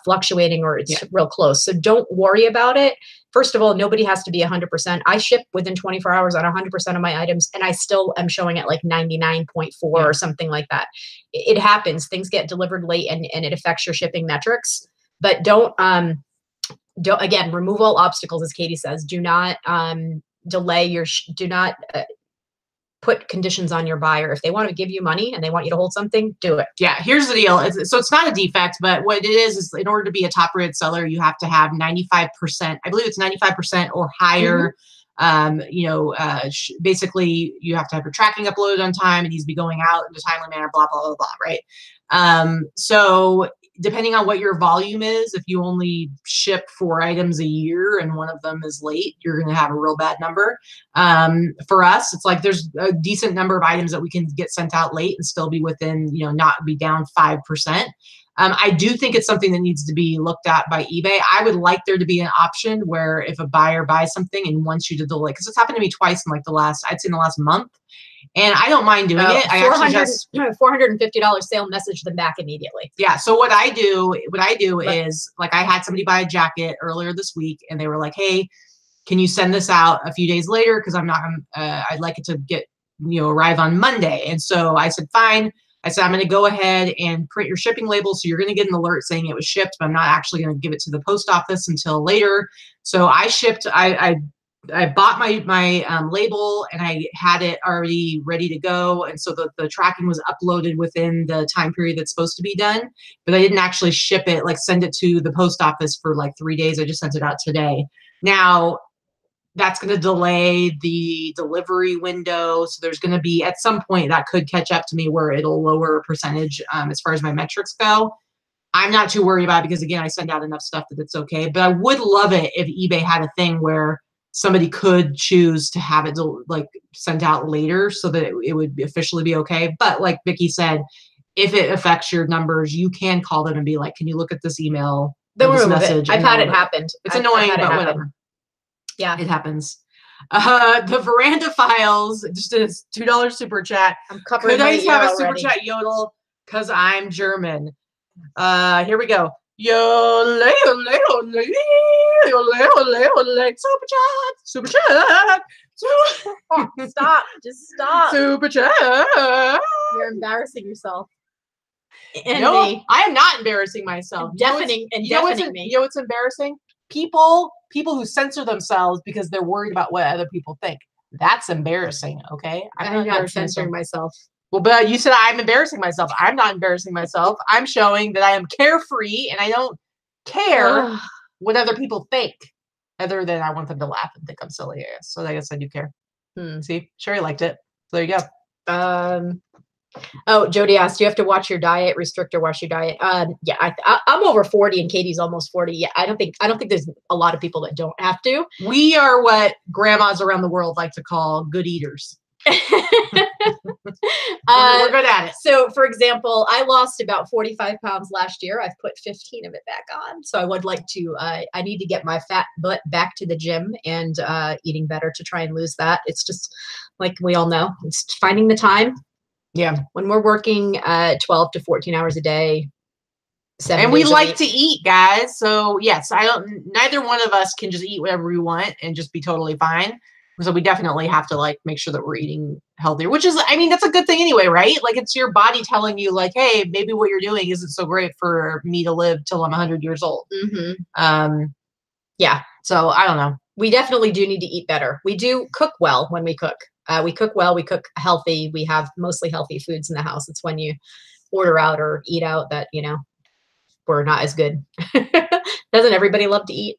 fluctuating or it's real close. So don't worry about it. first of all, nobody has to be 100%. I ship within 24 hours on 100% of my items, and I still am showing at like 99.4 or something like that. It happens. Things get delivered late, and it affects your shipping metrics. But don't again, remove all obstacles, as Katie says. Do not delay your, do not put conditions on your buyer. If they want to give you money and they want you to hold something, do it. Yeah, here's the deal. So it's not a defect, but what it is in order to be a top rated seller, you have to have 95%, I believe it's 95% or higher. Basically you have to have your tracking uploaded on time. It needs to be going out in a timely manner, blah, blah, blah, blah, right? So depending on what your volume is, if you only ship 4 items a year and one of them is late, you're going to have a real bad number. For us, it's like there's a decent number of items that we can get sent out late and still be within, not be down 5%. I do think it's something that needs to be looked at by eBay. I would like there to be an option where if a buyer buys something and wants you to delay, because it's happened to me twice in like I'd say in the last month. And I don't mind doing it. I actually just $450 sale, message them back immediately. Yeah. So what I do is, like, I had somebody buy a jacket earlier this week and they were like, hey, can you send this out a few days later? Cause I'd like it to get, arrive on Monday. And so I said, fine. I said, I'm going to go ahead and print your shipping label. So you're going to get an alert saying it was shipped, but I'm not actually going to give it to the post office until later. So I shipped, I bought my label and I had it already ready to go. And so the tracking was uploaded within the time period that's supposed to be done, but I didn't actually ship it, like send it to the post office for like 3 days. I just sent it out today. Now that's going to delay the delivery window. So there's going to be, at some point that could catch up to me where it'll lower a percentage as far as my metrics go. I'm not too worried about it because, again, I send out enough stuff that it's okay. But I would love it if eBay had a thing where somebody could choose to have it like sent out later so that it would officially be okay. But like Vicki said, if it affects your numbers, you can call them and be like, can you look at this email, this message? I've had it happen. It's annoying, but whatever. Yeah, it happens. The Veranda Files just did a $2 super chat. I'm covering. Could I have a super chat yodel? Because I'm German. Here we go. Yo, super chat. Stop, just stop. Super chat. You're embarrassing yourself. No, I am not embarrassing myself. Deafening me. You know what's embarrassing? People who censor themselves because they're worried about what other people think. That's embarrassing. Okay, I'm not censoring myself. Well, but you said I'm embarrassing myself. I'm not embarrassing myself. I'm showing that I am carefree and I don't care what other people think, other than I want them to laugh and think I'm silly. I guess. So I guess I do care. See, Sherry liked it. So there you go. Oh, Jody asked, do you have to watch your diet, restrict or watch your diet? Yeah, I'm over 40 and Katie's almost 40. Yeah, I don't think there's a lot of people that don't have to. We are what grandmas around the world like to call good eaters. We're good at it. So, for example, I lost about 45 pounds last year. I've put 15 of it back on. So I would like to, I need to get my fat butt back to the gym and eating better to try and lose that. It's just like we all know, it's finding the time. Yeah. When we're working 12 to 14 hours a day, 7 and we days a like week. to eat, guys. So yes, neither one of us can just eat whatever we want and just be totally fine. So we definitely have to like make sure that we're eating healthier, which is, I mean, that's a good thing anyway, right? Like it's your body telling you like, hey, maybe what you're doing isn't so great for me to live till I'm 100 years old. Yeah. So I don't know. We definitely do need to eat better. We do cook well when we cook. We cook well, we cook healthy. We have mostly healthy foods in the house. It's when you order out or eat out that, we're not as good. Doesn't everybody love to eat?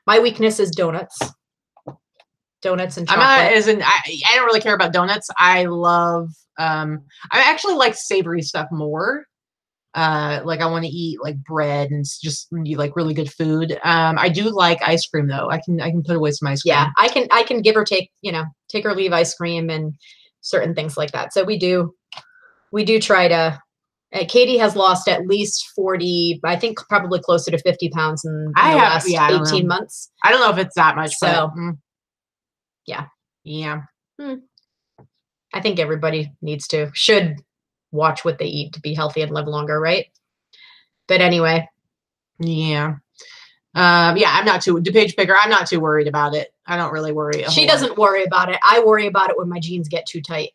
My weakness is donuts. Donuts and chocolate. I don't really care about donuts. I love, I actually like savory stuff more. Like I want to eat like bread and just like really good food. I do like ice cream though. I can put away some ice cream. Yeah, I can give or take, take or leave ice cream and certain things like that. So we do try to, Katie has lost at least 40, I think probably closer to 50 pounds in the last 18 months. I don't know if it's that much. So but, yeah. I think everybody should watch what they eat to be healthy and live longer, right? But anyway. Yeah. Yeah, I'm not too, DePage Picker, I'm not too worried about it. I don't really worry. She doesn't worry about it. I worry about it when my jeans get too tight.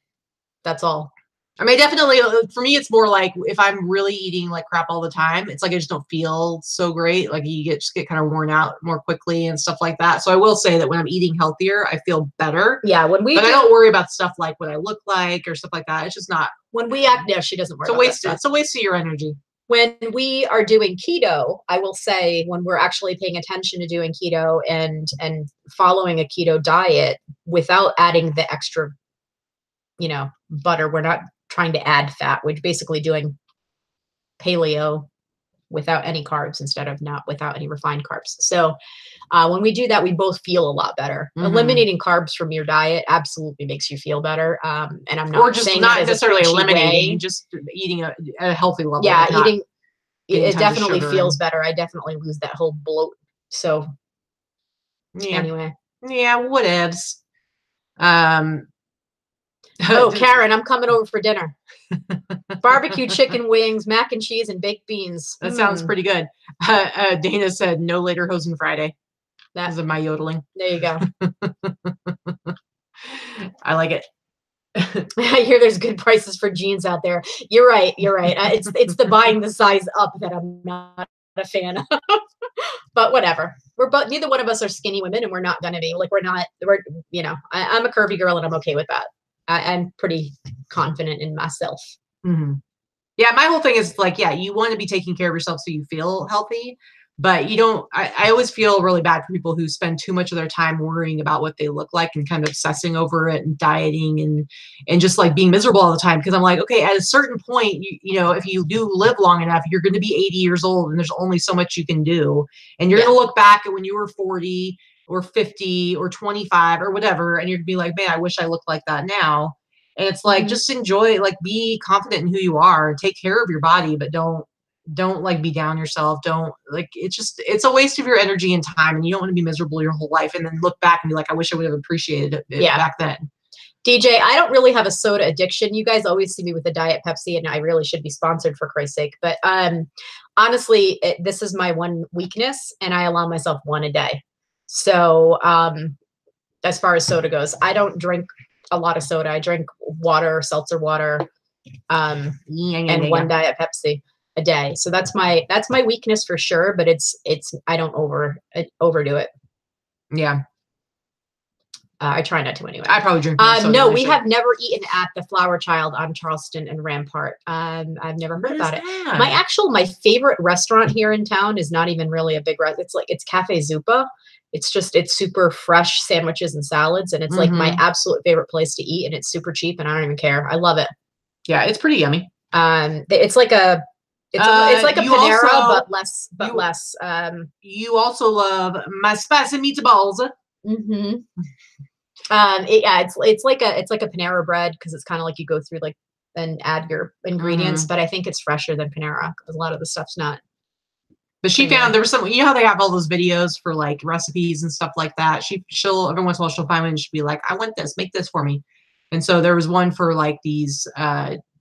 That's all. I mean, definitely for me, it's more like if I'm really eating like crap all the time, it's like I just don't feel so great. Like you just get kind of worn out more quickly and stuff like that. So I will say that when I'm eating healthier, I feel better. Yeah, but I don't worry about stuff like what I look like or stuff like that. It's just not. When we act, no, she doesn't worry about that stuff. It's a waste of your energy. When we are doing keto, I will say when we're actually paying attention to doing keto and following a keto diet without adding the extra, butter, we're not trying to add fat. We're basically doing paleo without any carbs instead of without any refined carbs. So when we do that, we both feel a lot better. Eliminating carbs from your diet absolutely makes you feel better. And I'm not just saying not that necessarily eliminating, way. just eating at a healthy level. Yeah, eating it definitely feels in. better. I definitely lose that whole bloat. So anyway. Yeah, whatevs. Oh, Karen, I'm coming over for dinner. Barbecue chicken wings, mac and cheese, and baked beans. That sounds pretty good. Dana said no later hosen Friday. Because of my yodeling. There you go. I like it. I hear there's good prices for jeans out there. You're right. It's the buying the size up that I'm not a fan of. But whatever. Neither one of us are skinny women, and we're not going to be. I'm a curvy girl, and I'm okay with that. I'm pretty confident in myself. Mm-hmm. Yeah, my whole thing is like, yeah, you want to be taking care of yourself so you feel healthy, but you don't. I always feel really bad for people who spend too much of their time worrying about what they look like and kind of obsessing over it and dieting and just like being miserable all the time. Because I'm like, okay, at a certain point, if you do live long enough, you're going to be 80 years old, and there's only so much you can do, and you're going to look back at when you were 40 or 50 or 25 or whatever, and you're gonna be like, man, I wish I looked like that now. And it's like, just enjoy, like, be confident in who you are, take care of your body, but don't like be down yourself. Don't like, it's a waste of your energy and time, and you don't want to be miserable your whole life and then look back and be like, I wish I would have appreciated it back then. DJ, I don't really have a soda addiction. You guys always see me with a Diet Pepsi, and I really should be sponsored for Christ's sake. But honestly, this is my one weakness, and I allow myself one a day. So as far as soda goes, I don't drink a lot of soda. I drink water, seltzer water, and one Diet Pepsi a day. So that's my weakness for sure. But I don't overdo it. Yeah. I try not to anyway. I probably drink. No, we have never eaten at the Flower Child on Charleston and Rampart. I've never heard about it. My favorite restaurant here in town is not even really a big restaurant. It's Cafe Zupa. It's super fresh sandwiches and salads, and it's like my absolute favorite place to eat, and it's super cheap, and I don't even care. I love it. Yeah, it's pretty yummy. It's like a Panera, but less. You also love my spicy meatballs. Mm-hmm. It's like a Panera bread, because it's kind of like you go through and add your ingredients, but I think it's fresher than Panera because a lot of the stuff's not. But she found there was some, how they have all those videos for like recipes and stuff like that. She'll every once in a while she'll find one and she'll be like, I want this, make this for me. And so there was one for like these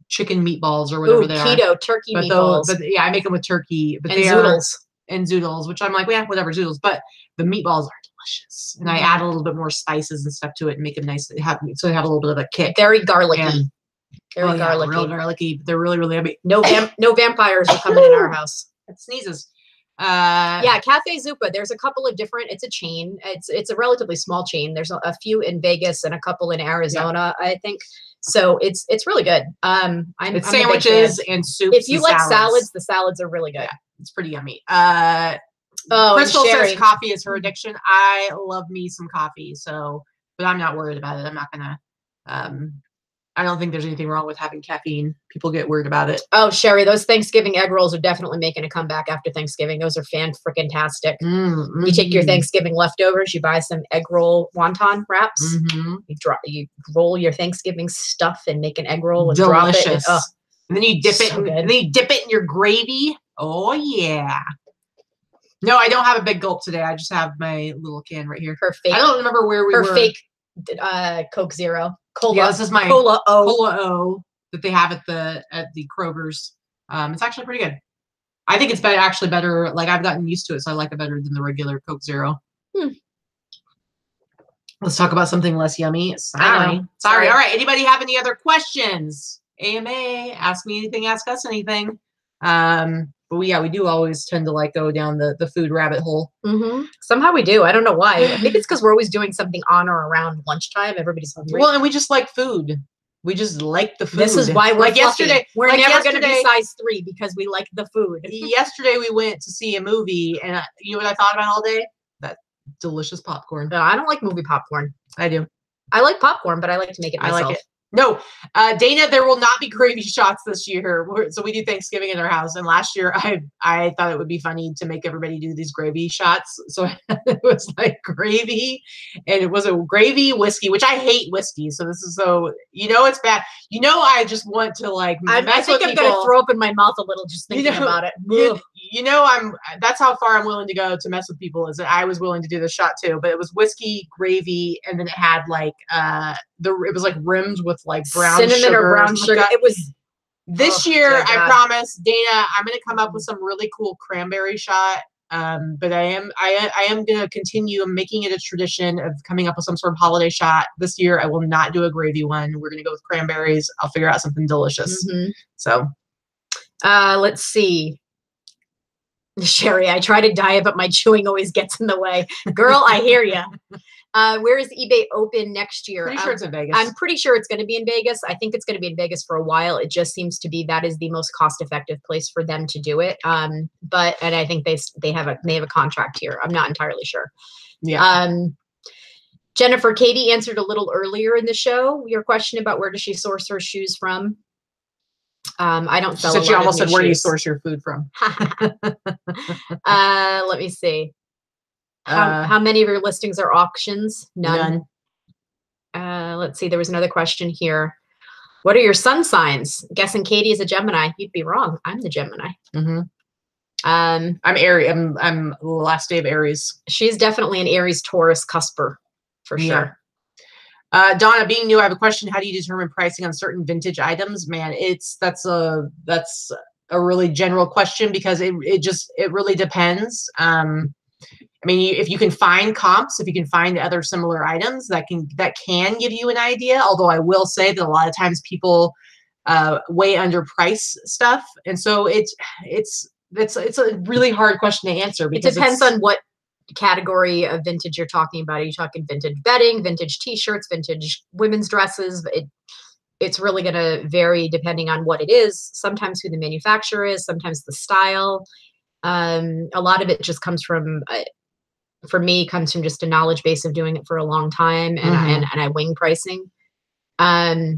chicken meatballs or whatever they are. Keto turkey meatballs. But yeah, I make them with turkey. But and zoodles. And zoodles, which I'm like, yeah, whatever, zoodles. But the meatballs are delicious. And I add a little bit more spices and stuff to it and make them nice. So they have a little bit of a kick. Very garlicky. Real garlicky. They're really, really yummy. No vampires are coming in our house. It sneezes. Cafe Zupa. There's a couple of different. It's a chain. It's a relatively small chain. There's a few in Vegas and a couple in Arizona, I think. So it's really good. It's sandwiches and soups. If you like salads, the salads are really good. Yeah, it's pretty yummy. Crystal says coffee is her addiction. I love me some coffee, but I'm not worried about it. I'm not gonna. I don't think there's anything wrong with having caffeine. People get worried about it. Oh, Sherry, those Thanksgiving egg rolls are definitely making a comeback after Thanksgiving. Those are fan-frickin-tastic. You take your Thanksgiving leftovers, you buy some egg roll wonton wraps. You roll your Thanksgiving stuff and make an egg roll and drop it. And then you dip it. And then you dip it in your gravy. Oh yeah. No, I don't have a big gulp today. I just have my little can right here. Perfect. I don't remember where we were. Her fake Coke Zero. Cola. Yeah, this is my Cola O. Cola O that they have at the Kroger's. It's actually pretty good. I think it's actually better. Like I've gotten used to it, so I like it better than the regular Coke Zero. Let's talk about something less yummy. Sorry. All right. Anybody have any other questions? AMA, ask me anything, ask us anything. But we do always tend to like go down the food rabbit hole. Somehow we do. I don't know why. Maybe it's because we're always doing something on or around lunchtime. Everybody's hungry. Well, and we just like food. We just like the food. This is why we're like fluffy. Yesterday. We're like never going to be size 3 because we like the food. Yesterday we went to see a movie, and you know what I thought about all day? That delicious popcorn. No, I don't like movie popcorn. I do. I like popcorn, but I like to make it myself. I like it. No, Dana, there will not be gravy shots this year. So we do Thanksgiving in our house. And last year I thought it would be funny to make everybody do these gravy shots. So it was like gravy, and it was a gravy whiskey, which I hate whiskey. So this is it's bad. I just want to like, I think I'm going to throw up in my mouth a little just thinking about it. That's how far I'm willing to go to mess with people, is that I was willing to do this shot too, but it was whiskey, gravy, and then it had like, it was like rimmed with like brown cinnamon sugar or brown sugar. It was this year. I promise, Dana, I'm going to come up with some really cool cranberry shot. But I am going to continue making it a tradition of coming up with some sort of holiday shot. This year, I will not do a gravy one. We're going to go with cranberries. I'll figure out something delicious. So, let's see. Sherry, I try to diet, but my chewing always gets in the way. Girl, I hear you. Where is eBay open next year? Pretty sure it's in Vegas. I'm pretty sure it's going to be in Vegas. I think it's going to be in Vegas for a while. It just seems to be that is the most cost-effective place for them to do it. And I think they have a contract here. I'm not entirely sure. Yeah. Jennifer, Katie answered a little earlier in the show your question about where does she source her shoes from. I don't sell. She almost said, "Where do you source your food from?" Let me see. How many of your listings are auctions? None. Let's see. There was another question here. What are your sun signs? Guessing Katie is a Gemini. You'd be wrong. I'm the Gemini. I'm Aries. I'm the last day of Aries. She's definitely an Aries Taurus cusper for sure. Donna, being new, I have a question. How do you determine pricing on certain vintage items? Man, that's a really general question, because it really depends. I mean, if you can find comps, if you can find other similar items that can give you an idea. Although I will say that a lot of times people way underprice stuff, and so it's a really hard question to answer, because it depends on what category of vintage you're talking about. Are you talking vintage bedding, vintage t-shirts, vintage women's dresses? It's really going to vary depending on what it is. Sometimes who the manufacturer is, sometimes the style. A lot of it just comes from, for me, comes from just a knowledge base of doing it for a long time, and I wing pricing. Why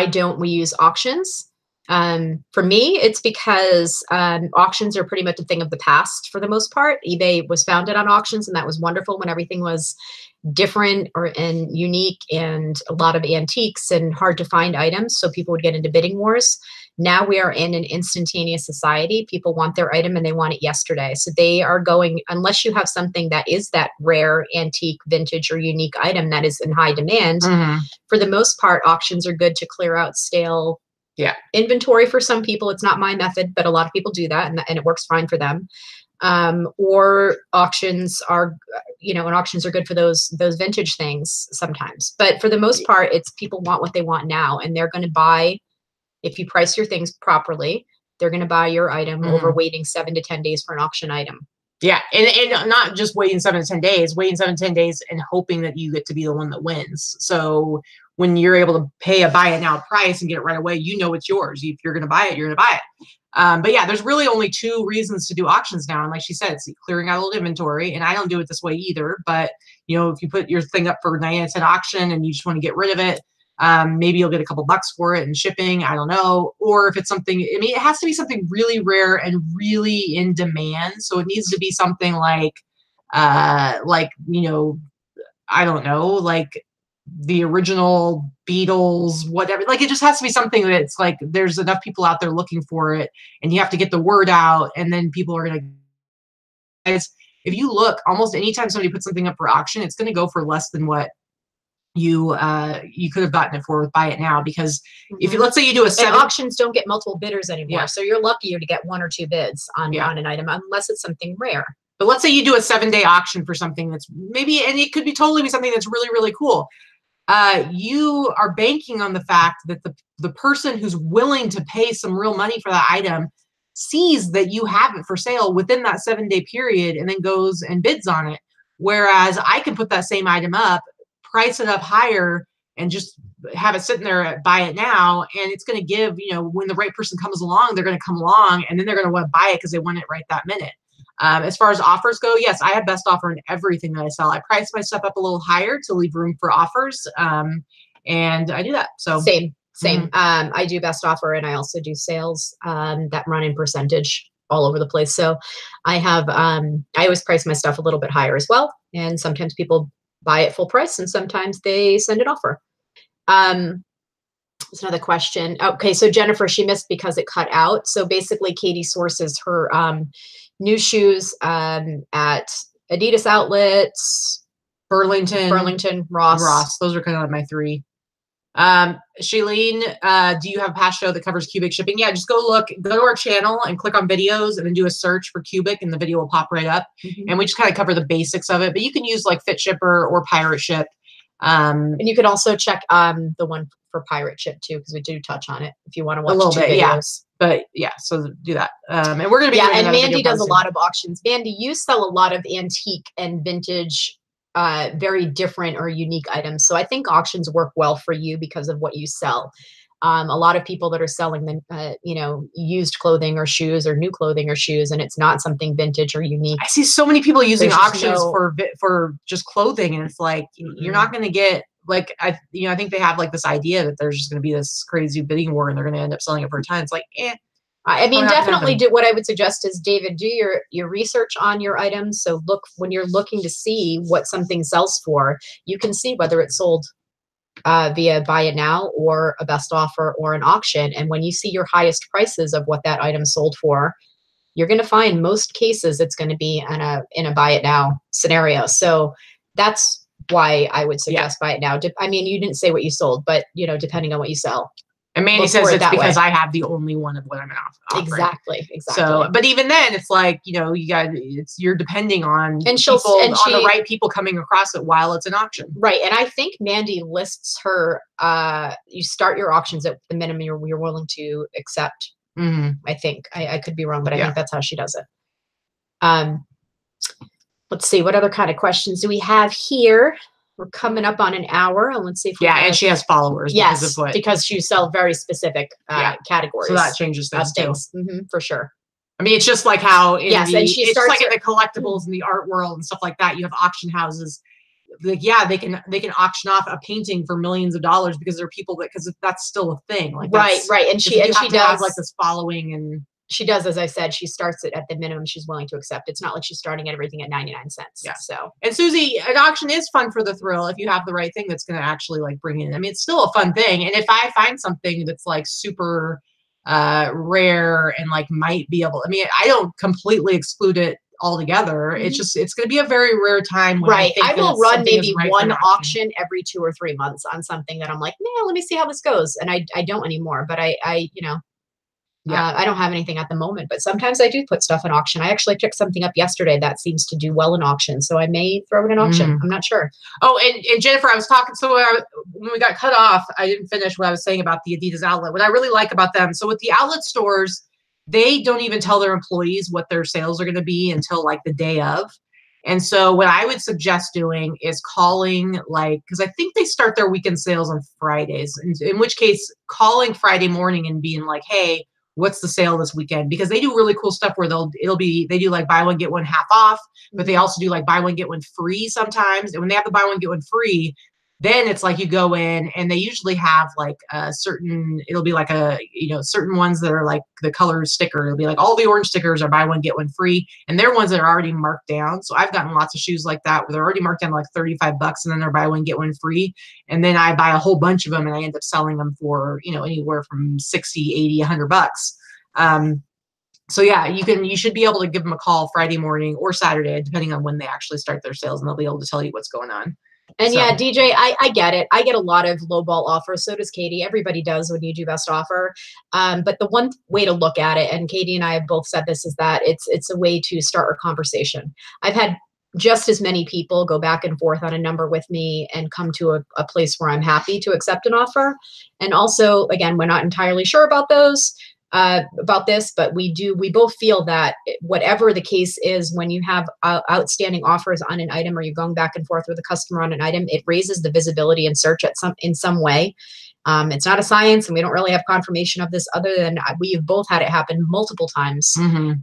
don't we use auctions? For me, it's because auctions are pretty much a thing of the past for the most part. eBay was founded on auctions, and that was wonderful when everything was different and unique, and a lot of antiques and hard to find items. So people would get into bidding wars. Now we are in an instantaneous society. People want their item and they want it yesterday. So they are going, unless you have something that is that rare, antique, vintage, or unique item that is in high demand, for the most part, auctions are good to clear out stale inventory. For some people, it's not my method, but a lot of people do that, and it works fine for them. Or auctions are, and auctions are good for those vintage things sometimes. But for the most part, it's people want what they want now, and they're going to buy, if you price your things properly, they're going to buy your item over waiting 7 to 10 days for an auction item. Yeah, and not just waiting 7 to 10 days, waiting 7 to 10 days and hoping that you get to be the one that wins. So when you're able to pay a buy it now price and get it right away, it's yours. If you're going to buy it, you're going to buy it. But yeah, there's really only 2 reasons to do auctions now. And like she said, it's clearing out old inventory. And I don't do it this way either. But, if you put your thing up for 99-cent auction and you just want to get rid of it, maybe you'll get a couple bucks for it and shipping. I don't know. Or if it's something, it has to be something really rare and really in demand. So it needs to be something like, I don't know, like the original Beatles, whatever. Like, it just has to be something that's like, there's enough people out there looking for it, and you have to get the word out, and then people are going to, if you look, almost anytime somebody puts something up for auction, it's going to go for less than what you could have gotten it for with buy it now, because if you, let's say you do a and auctions don't get multiple bidders anymore. Yeah. So you're lucky to get 1 or 2 bids on an item, unless it's something rare. But let's say you do a 7-day auction for something that's maybe, and it could be totally be something that's really, really cool. You are banking on the fact that the person who's willing to pay some real money for that item sees that you have it for sale within that 7-day period and then goes and bids on it. Whereas I can put that same item up, price it up higher, and just have it sitting there at buy it now. And it's going to give, when the right person comes along, they're going to come along and then they're going to want to buy it because they want it right that minute. As far as offers go, yes, I have best offer in everything that I sell. I price my stuff up a little higher to leave room for offers. And I do that. So same. I do best offer, and I also do sales that run in percentage all over the place. So I have, I always price my stuff a little bit higher as well. And sometimes people buy it full price and sometimes they send an offer. There's another question. Okay. So Jennifer, she missed because it cut out. So basically Katie sources her, new shoes at Adidas outlets, Burlington, Ross. Those are kind of my 3. Shailene, do you have a past show that covers cubic shipping? Yeah, just go to our channel and click on videos and then do a search for cubic and the video will pop right up. And we just kind of cover the basics of it, but you can use like Fit Shipper or Pirate Ship. And you can also check the one for Pirate Ship too, because we do touch on it if you want to watch a little 2 videos. Yeah. But yeah, so do that. And we're going to be doing and Mandy does a lot of auctions. Mandy, you sell a lot of antique and vintage, very different or unique items. So I think auctions work well for you because of what you sell. A lot of people that are selling used clothing or shoes or new clothing or shoes, and it's not something vintage or unique. I see so many people using auctions for just clothing, and it's like you're not going to get like I think they have like this idea that there's just going to be this crazy bidding war and they're going to end up selling it for a ton. It's like, I mean, definitely do what I would suggest is, David, do your research on your items. So look, when you're looking to see what something sells for, you can see whether it's sold via buy it now or a best offer or an auction. And when you see your highest prices of what that item sold for, you're going to find most cases it's going to be in a buy it now scenario. So that's why I would suggest buy it now. I mean, you didn't say what you sold, but depending on what you sell. And Mandy says it's because I have the only one of what I'm offering. Exactly. So, but even then, it's like you're depending on the right people coming across it while it's an auction, right? And I think Mandy lists her. You start your auctions at the minimum you're willing to accept. I think I could be wrong, but I think that's how she does it. Let's see, what other kind of questions do we have here? We're coming up on an hour, and let's see if and she has followers. Yes, because you sell very specific categories. So that changes things too. For sure. I mean, it's just like how and she starts like in the collectibles and the art world and stuff like that. You have auction houses. Like, they can auction off a painting for millions of dollars because there are people because that's still a thing. Like right, and she does have like this following and. She does, as I said, she starts it at the minimum she's willing to accept. It's not like she's starting at everything at 99 cents. Yeah. So, and Susie, an auction is fun for the thrill if you have the right thing that's going to actually like bring in. I mean, it's still a fun thing. And if I find something that's like super rare and like might be able, I mean, I don't completely exclude it altogether. It's just, it's going to be a very rare time. When I will run maybe one auction every 2 or 3 months on something that I'm like, man, let me see how this goes. And I don't anymore, but I don't have anything at the moment, but sometimes I do put stuff in auction. I actually picked something up yesterday that seems to do well in auction, so I may throw it in auction. I'm not sure. Oh, and Jennifer, I was talking. So when we got cut off, I didn't finish what I was saying about the Adidas outlet. What I really like about them, so with the outlet stores, they don't even tell their employees what their sales are going to be until like the day of. And so what I would suggest doing is calling, because I think they start their weekend sales on Fridays, in which case calling Friday morning and being like, hey, what's the sale this weekend? Because they do really cool stuff where they do like buy one, get one half off, but they also do like buy one, get one free sometimes. And when they have the buy one, get one free, then it's like you go in and they usually have like it'll be like certain ones that are like the color sticker. It'll be like all the orange stickers are buy one, get one free. And they're ones that are already marked down. So I've gotten lots of shoes like that where they're already marked down like $35 and then they're buy one, get one free. And then I buy a whole bunch of them and I end up selling them for, anywhere from 60, 80, $100. So yeah, you should be able to give them a call Friday morning or Saturday, depending on when they actually start their sales, and they'll be able to tell you what's going on. And yeah, DJ, I get it. I get a lot of lowball offers. So does Katie. Everybody does when you do best offer. But the one way to look at it, and Katie and I have both said this, is that it's a way to start a conversation. I've had just as many people go back and forth on a number with me and come to a place where I'm happy to accept an offer. And also, again, we're not entirely sure about this, but we both feel that whatever the case is, when you have outstanding offers on an item, or you're going back and forth with a customer on an item, it raises the visibility in search in some way. It's not a science, and we don't really have confirmation of this, other than we've both had it happen multiple times,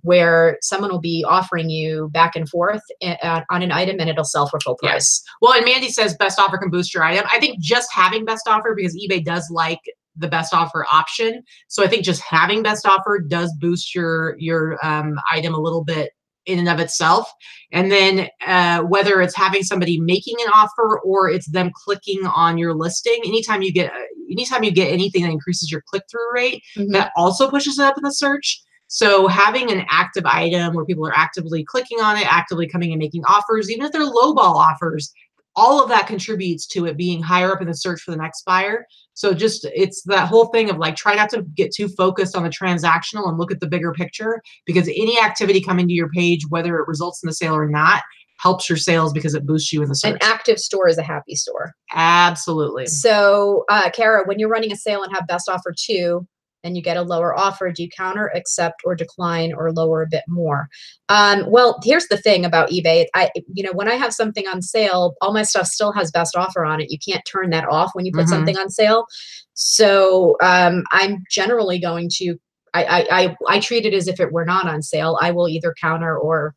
where someone will be offering you back and forth on an item, and it'll sell for full price. Yes. Well, and Mandy says best offer can boost your item. I think just having best offer, because eBay does like the best offer option. So I think just having best offer does boost your item a little bit in and of itself. And then whether it's having somebody making an offer or it's them clicking on your listing, anytime you get anything that increases your click-through rate, that also pushes it up in the search. So having an active item where people are actively clicking on it, actively coming and making offers, even if they're lowball offers, all of that contributes to it being higher up in the search for the next buyer. So just, it's that whole thing of like, try not to get too focused on the transactional and look at the bigger picture, because any activity coming to your page, whether it results in the sale or not, helps your sales because it boosts you in the search. An active store is a happy store. Absolutely. So, Kara, when you're running a sale and have best offer 2, and you get a lower offer, do you counter, accept, or decline, or lower a bit more? Well, here's the thing about eBay. When I have something on sale, all my stuff still has best offer on it. You can't turn that off when you put something on sale. So I'm generally going to, I treat it as if it were not on sale. I will either counter or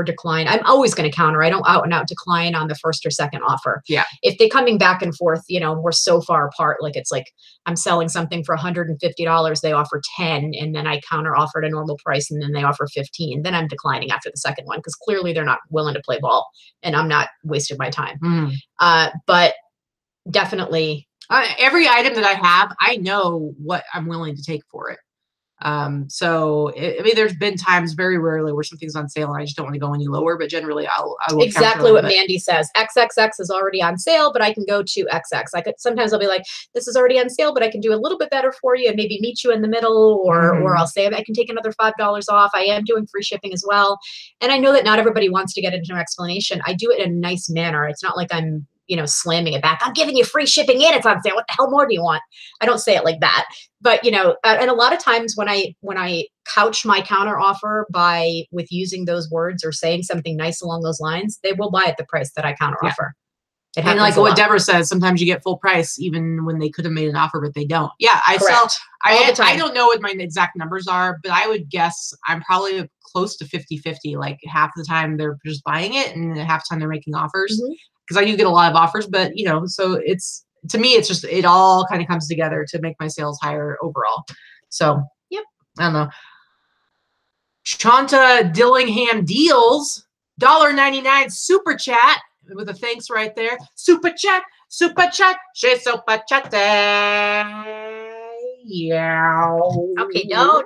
decline. I'm always going to counter. I don't out and out decline on the first or second offer. Yeah. If they're coming back and forth, we're so far apart. Like, it's like I'm selling something for $150. They offer 10, and then I counter offer at a normal price, and then they offer 15. Then I'm declining after the second one, because clearly they're not willing to play ball, and I'm not wasting my time. But definitely, every item that I have, I know what I'm willing to take for it. There's been times, very rarely, where something's on sale and I just don't want to go any lower, but generally I will exactly what Mandy says. XXX is already on sale, but I can go to XX. Sometimes I'll be like, this is already on sale, but I can do a little bit better for you and maybe meet you in the middle, or I'll say I can take another $5 off. I am doing free shipping as well. And I know that not everybody wants to get into an explanation. I do it in a nice manner. It's not like I'm slamming it back. I'm giving you free shipping and it's on sale. What the hell more do you want? I don't say it like that. But, and a lot of times when I couch my counter offer with using those words or saying something nice along those lines, they will buy at the price that I counter offer. And like what Deborah says, sometimes you get full price even when they could have made an offer, but they don't. Yeah, I don't know what my exact numbers are, but I would guess I'm probably close to 50-50. Like half the time they're just buying it and half the time they're making offers. Because I do get a lot of offers, but so to me, it's just, it all kind of comes together to make my sales higher overall. So, yep. I don't know. Shanta Dillingham Deals, $1.99 super chat with a thanks right there. Super chat, she super chat. Yeah. Okay, no.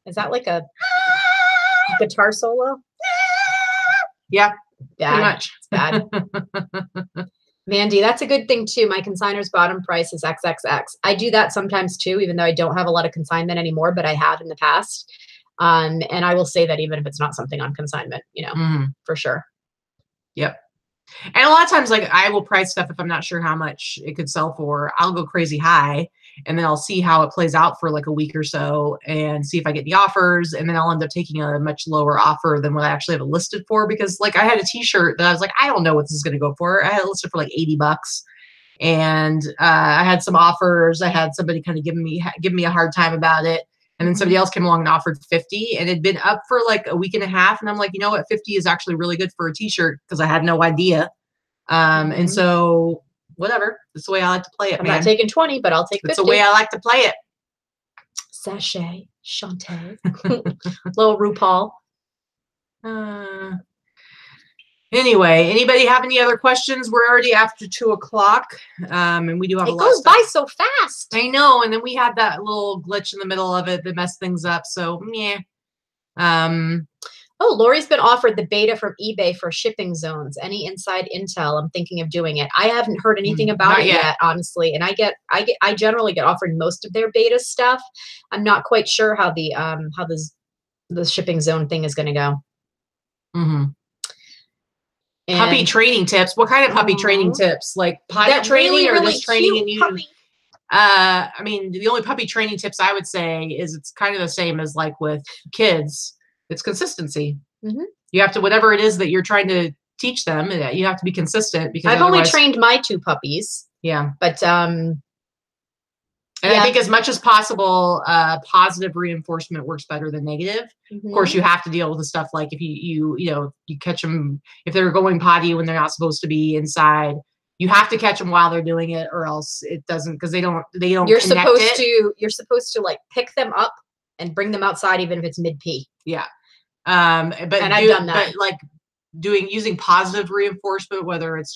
Is that like a guitar solo? Yeah, bad. Pretty much. It's bad. Mandy, that's a good thing too. My consigner's bottom price is XXX. I do that sometimes too, even though I don't have a lot of consignment anymore, but I have in the past. And I will say that even if it's not something on consignment, for sure. Yep. And a lot of times, like, I will price stuff if I'm not sure how much it could sell for. I'll go crazy high, and then I'll see how it plays out for like a week or so and see if I get the offers. And then I'll end up taking a much lower offer than what I actually have it listed for, because like I had a t-shirt that I was like, I don't know what this is going to go for. I had it listed for like $80. And I had some offers. I had somebody kind of give me a hard time about it. And then somebody else came along and offered 50, and it'd been up for like a week and a half. And I'm like, you know what? 50 is actually really good for a t-shirt, because I had no idea. And so whatever, that's the way I like to play it. I'm not taking 20, but I'll take 50. That's the way I like to play it. Sachet, Shantae, little RuPaul. Anyway, anybody have any other questions? We're already after 2 o'clock, and we do have a lot of stuff. It goes by so fast. I know, and then we had that little glitch in the middle of it that messed things up. So yeah. Oh, Lori's been offered the beta from eBay for shipping zones. Any inside intel? I'm thinking of doing it. I haven't heard anything about Not it yet, honestly. And I generally get offered most of their beta stuff. I'm not quite sure how the shipping zone thing is going to go. Mm-hmm. Puppy training tips. What kind of puppy training tips? Like potty training or just training in you? I mean, the only puppy training tips I would say is it's kind of the same as like with kids. It's consistency. Mm-hmm. You have to, whatever it is that you're trying to teach them, you have to be consistent because I've only trained my 2 puppies. Yeah. But and I think as much as possible, positive reinforcement works better than negative. Mm-hmm. Of course, you have to deal with the stuff like if you catch them, if they're going potty when they're not supposed to be inside, you have to catch them while they're doing it, or else it doesn't, because they don't you're supposed to like pick them up and bring them outside even if it's mid-pee. Yeah. I've done that. But like using positive reinforcement, whether it's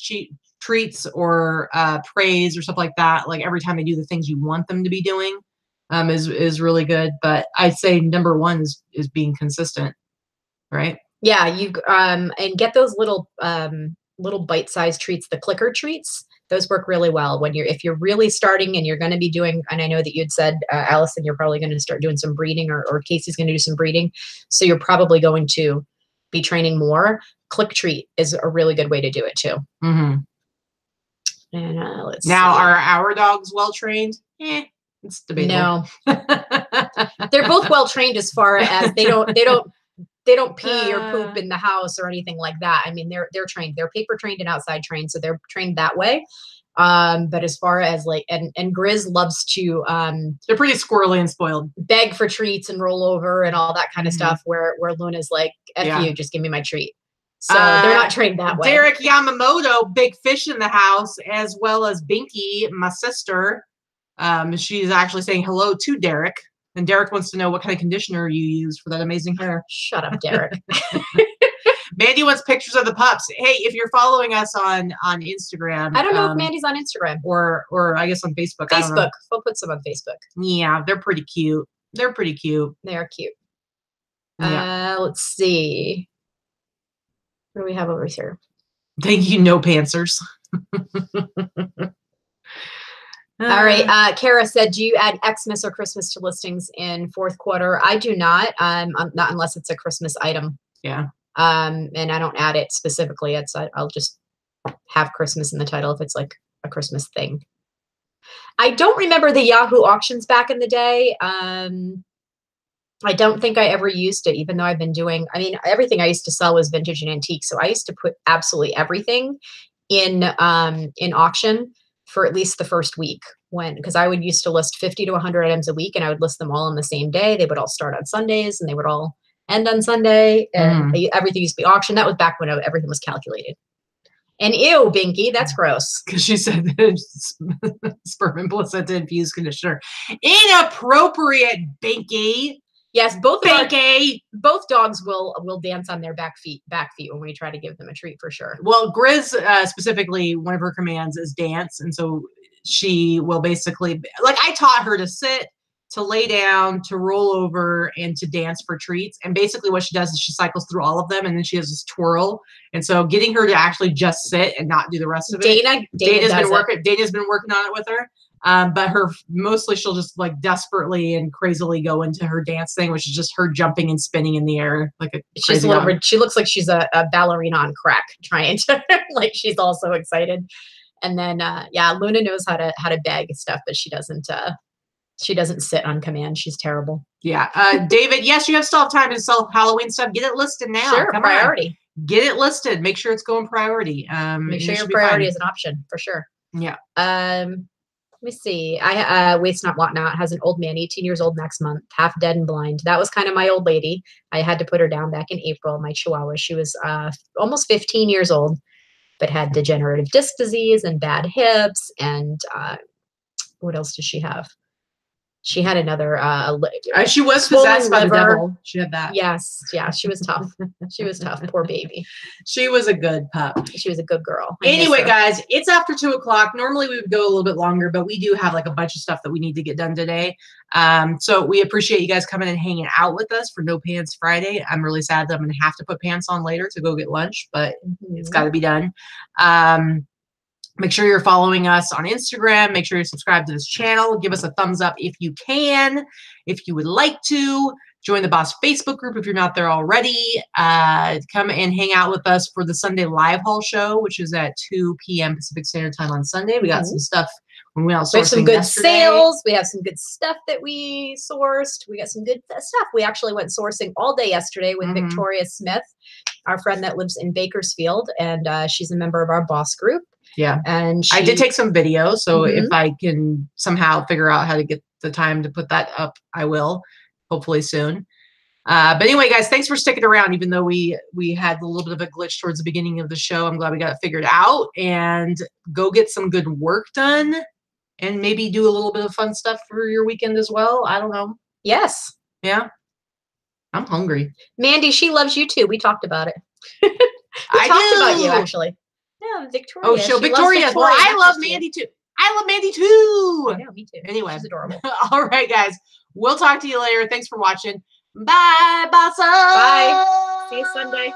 treats or praise or stuff like that, like every time they do the things you want them to be doing, is really good. But I'd say number one is being consistent, right? Yeah, you and get those little bite-sized treats, the clicker treats. Those work really well if you're really starting and you're going to be doing, and I know that you'd said, Allison, you're probably going to start doing some breeding, or Casey's going to do some breeding. So you're probably going to be training more. Click treat is a really good way to do it too. Mm-hmm. And let's now, see. are our dogs well trained? It's debatable. No, they're both well trained as far as they don't pee or poop in the house or anything like that. I mean, they're trained. They're paper trained and outside trained, so they're trained that way. But as far as like, and Grizz loves to, they're pretty squirrely and spoiled. Beg for treats and roll over and all that kind of stuff. Where Luna's like, F you, just give me my treat. So they're not trained that way. Derek Yamamoto, big fish in the house, as well as Binky, my sister. She's actually saying hello to Derek. And Derek wants to know what kind of conditioner you use for that amazing hair. Shut up, Derek. Mandy wants pictures of the pups. Hey, if you're following us on Instagram. I don't know if Mandy's on Instagram. Or I guess on Facebook. Facebook. We'll put some on Facebook. Yeah, they're pretty cute. They are cute. Yeah. Let's see. What do we have over here? Thank you, no pantsers. All right. Kara said, do you add Xmas or Christmas to listings in fourth quarter? I do not. Not unless it's a Christmas item. Yeah. And I don't add it specifically. I'll just have Christmas in the title if it's like a Christmas thing. I don't remember the Yahoo auctions back in the day. I don't think I ever used it, even though I've been doing, I mean, everything I used to sell was vintage and antique. So I used to put absolutely everything in auction for at least the first week, because I would used to list 50 to 100 items a week, and I would list them all on the same day. They would all start on Sundays and they would all end on Sunday, and everything used to be auctioned. That was back when everything was calculated. And ew, Binky, that's gross. Because she said sperm and placenta infused conditioner. Inappropriate, Binky. Yes, both dogs will dance on their back feet when we try to give them a treat, for sure. Well, Grizz specifically, one of her commands is dance, and so she will basically, like, I taught her to sit, to lay down, to roll over, and to dance for treats. And basically what she does is she cycles through all of them, and then she has this twirl. And so getting her to actually just sit and not do the rest of it. Dana's been working on it with her. But mostly she'll just like desperately and crazily go into her dance thing, which is just her jumping and spinning in the air like a crazy dog. She looks like she's a ballerina on crack, trying to like, she's all so excited. And then Luna knows how to bag stuff, but she doesn't sit on command. She's terrible. Yeah. David, yes, you still have time to sell Halloween stuff. Get it listed now. Sure, priority. Get it listed. Make sure it's going priority. Make sure your priority is an option, for sure. Yeah. Let me see. Waste Not, Want Not has an old man, 18 years old next month, half dead and blind. That was kind of my old lady. I had to put her down back in April, my Chihuahua. She was almost 15 years old, but had degenerative disc disease and bad hips. And what else does she have? She had another. She was swollen possessed by the liver. devil. She had that. Yes, yeah, she was tough. She was tough. Poor baby. She was a good pup. She was a good girl. I miss Anyway, her. guys, it's after 2:00. Normally we would go a little bit longer, but we do have like a bunch of stuff that we need to get done today. So we appreciate you guys coming and hanging out with us for No Pants Friday. I'm really sad that I'm going to have to put pants on later to go get lunch, but it's got to be done. Make sure you're following us on Instagram. Make sure you're subscribed to this channel. Give us a thumbs up if you can. If you would like to, join the Boss Facebook group if you're not there already. Come and hang out with us for the Sunday Live Haul show, which is at 2 p.m. Pacific Standard Time on Sunday. We got some stuff when we went out sourcing. We have some good yesterday. sales. We have some good stuff that we sourced. We got some good stuff. We actually went sourcing all day yesterday with Victoria Smith, our friend that lives in Bakersfield, and she's a member of our Boss group. Yeah. And I did take some video, so if I can somehow figure out how to get the time to put that up, I will, hopefully soon. But anyway, guys, thanks for sticking around, even though we had a little bit of a glitch towards the beginning of the show. I'm glad we got it figured out. And go get some good work done and maybe do a little bit of fun stuff for your weekend as well. I don't know. Yes. Yeah. I'm hungry. Mandy, she loves you too. We talked about it. we talked about you, actually. Yeah, Victoria. Oh, so Victoria. Well, I love Mandy too. I love Mandy too. I know, me too. Anyway. She's adorable. All right, guys. We'll talk to you later. Thanks for watching. Bye, Bossa. Bye. See you Sunday.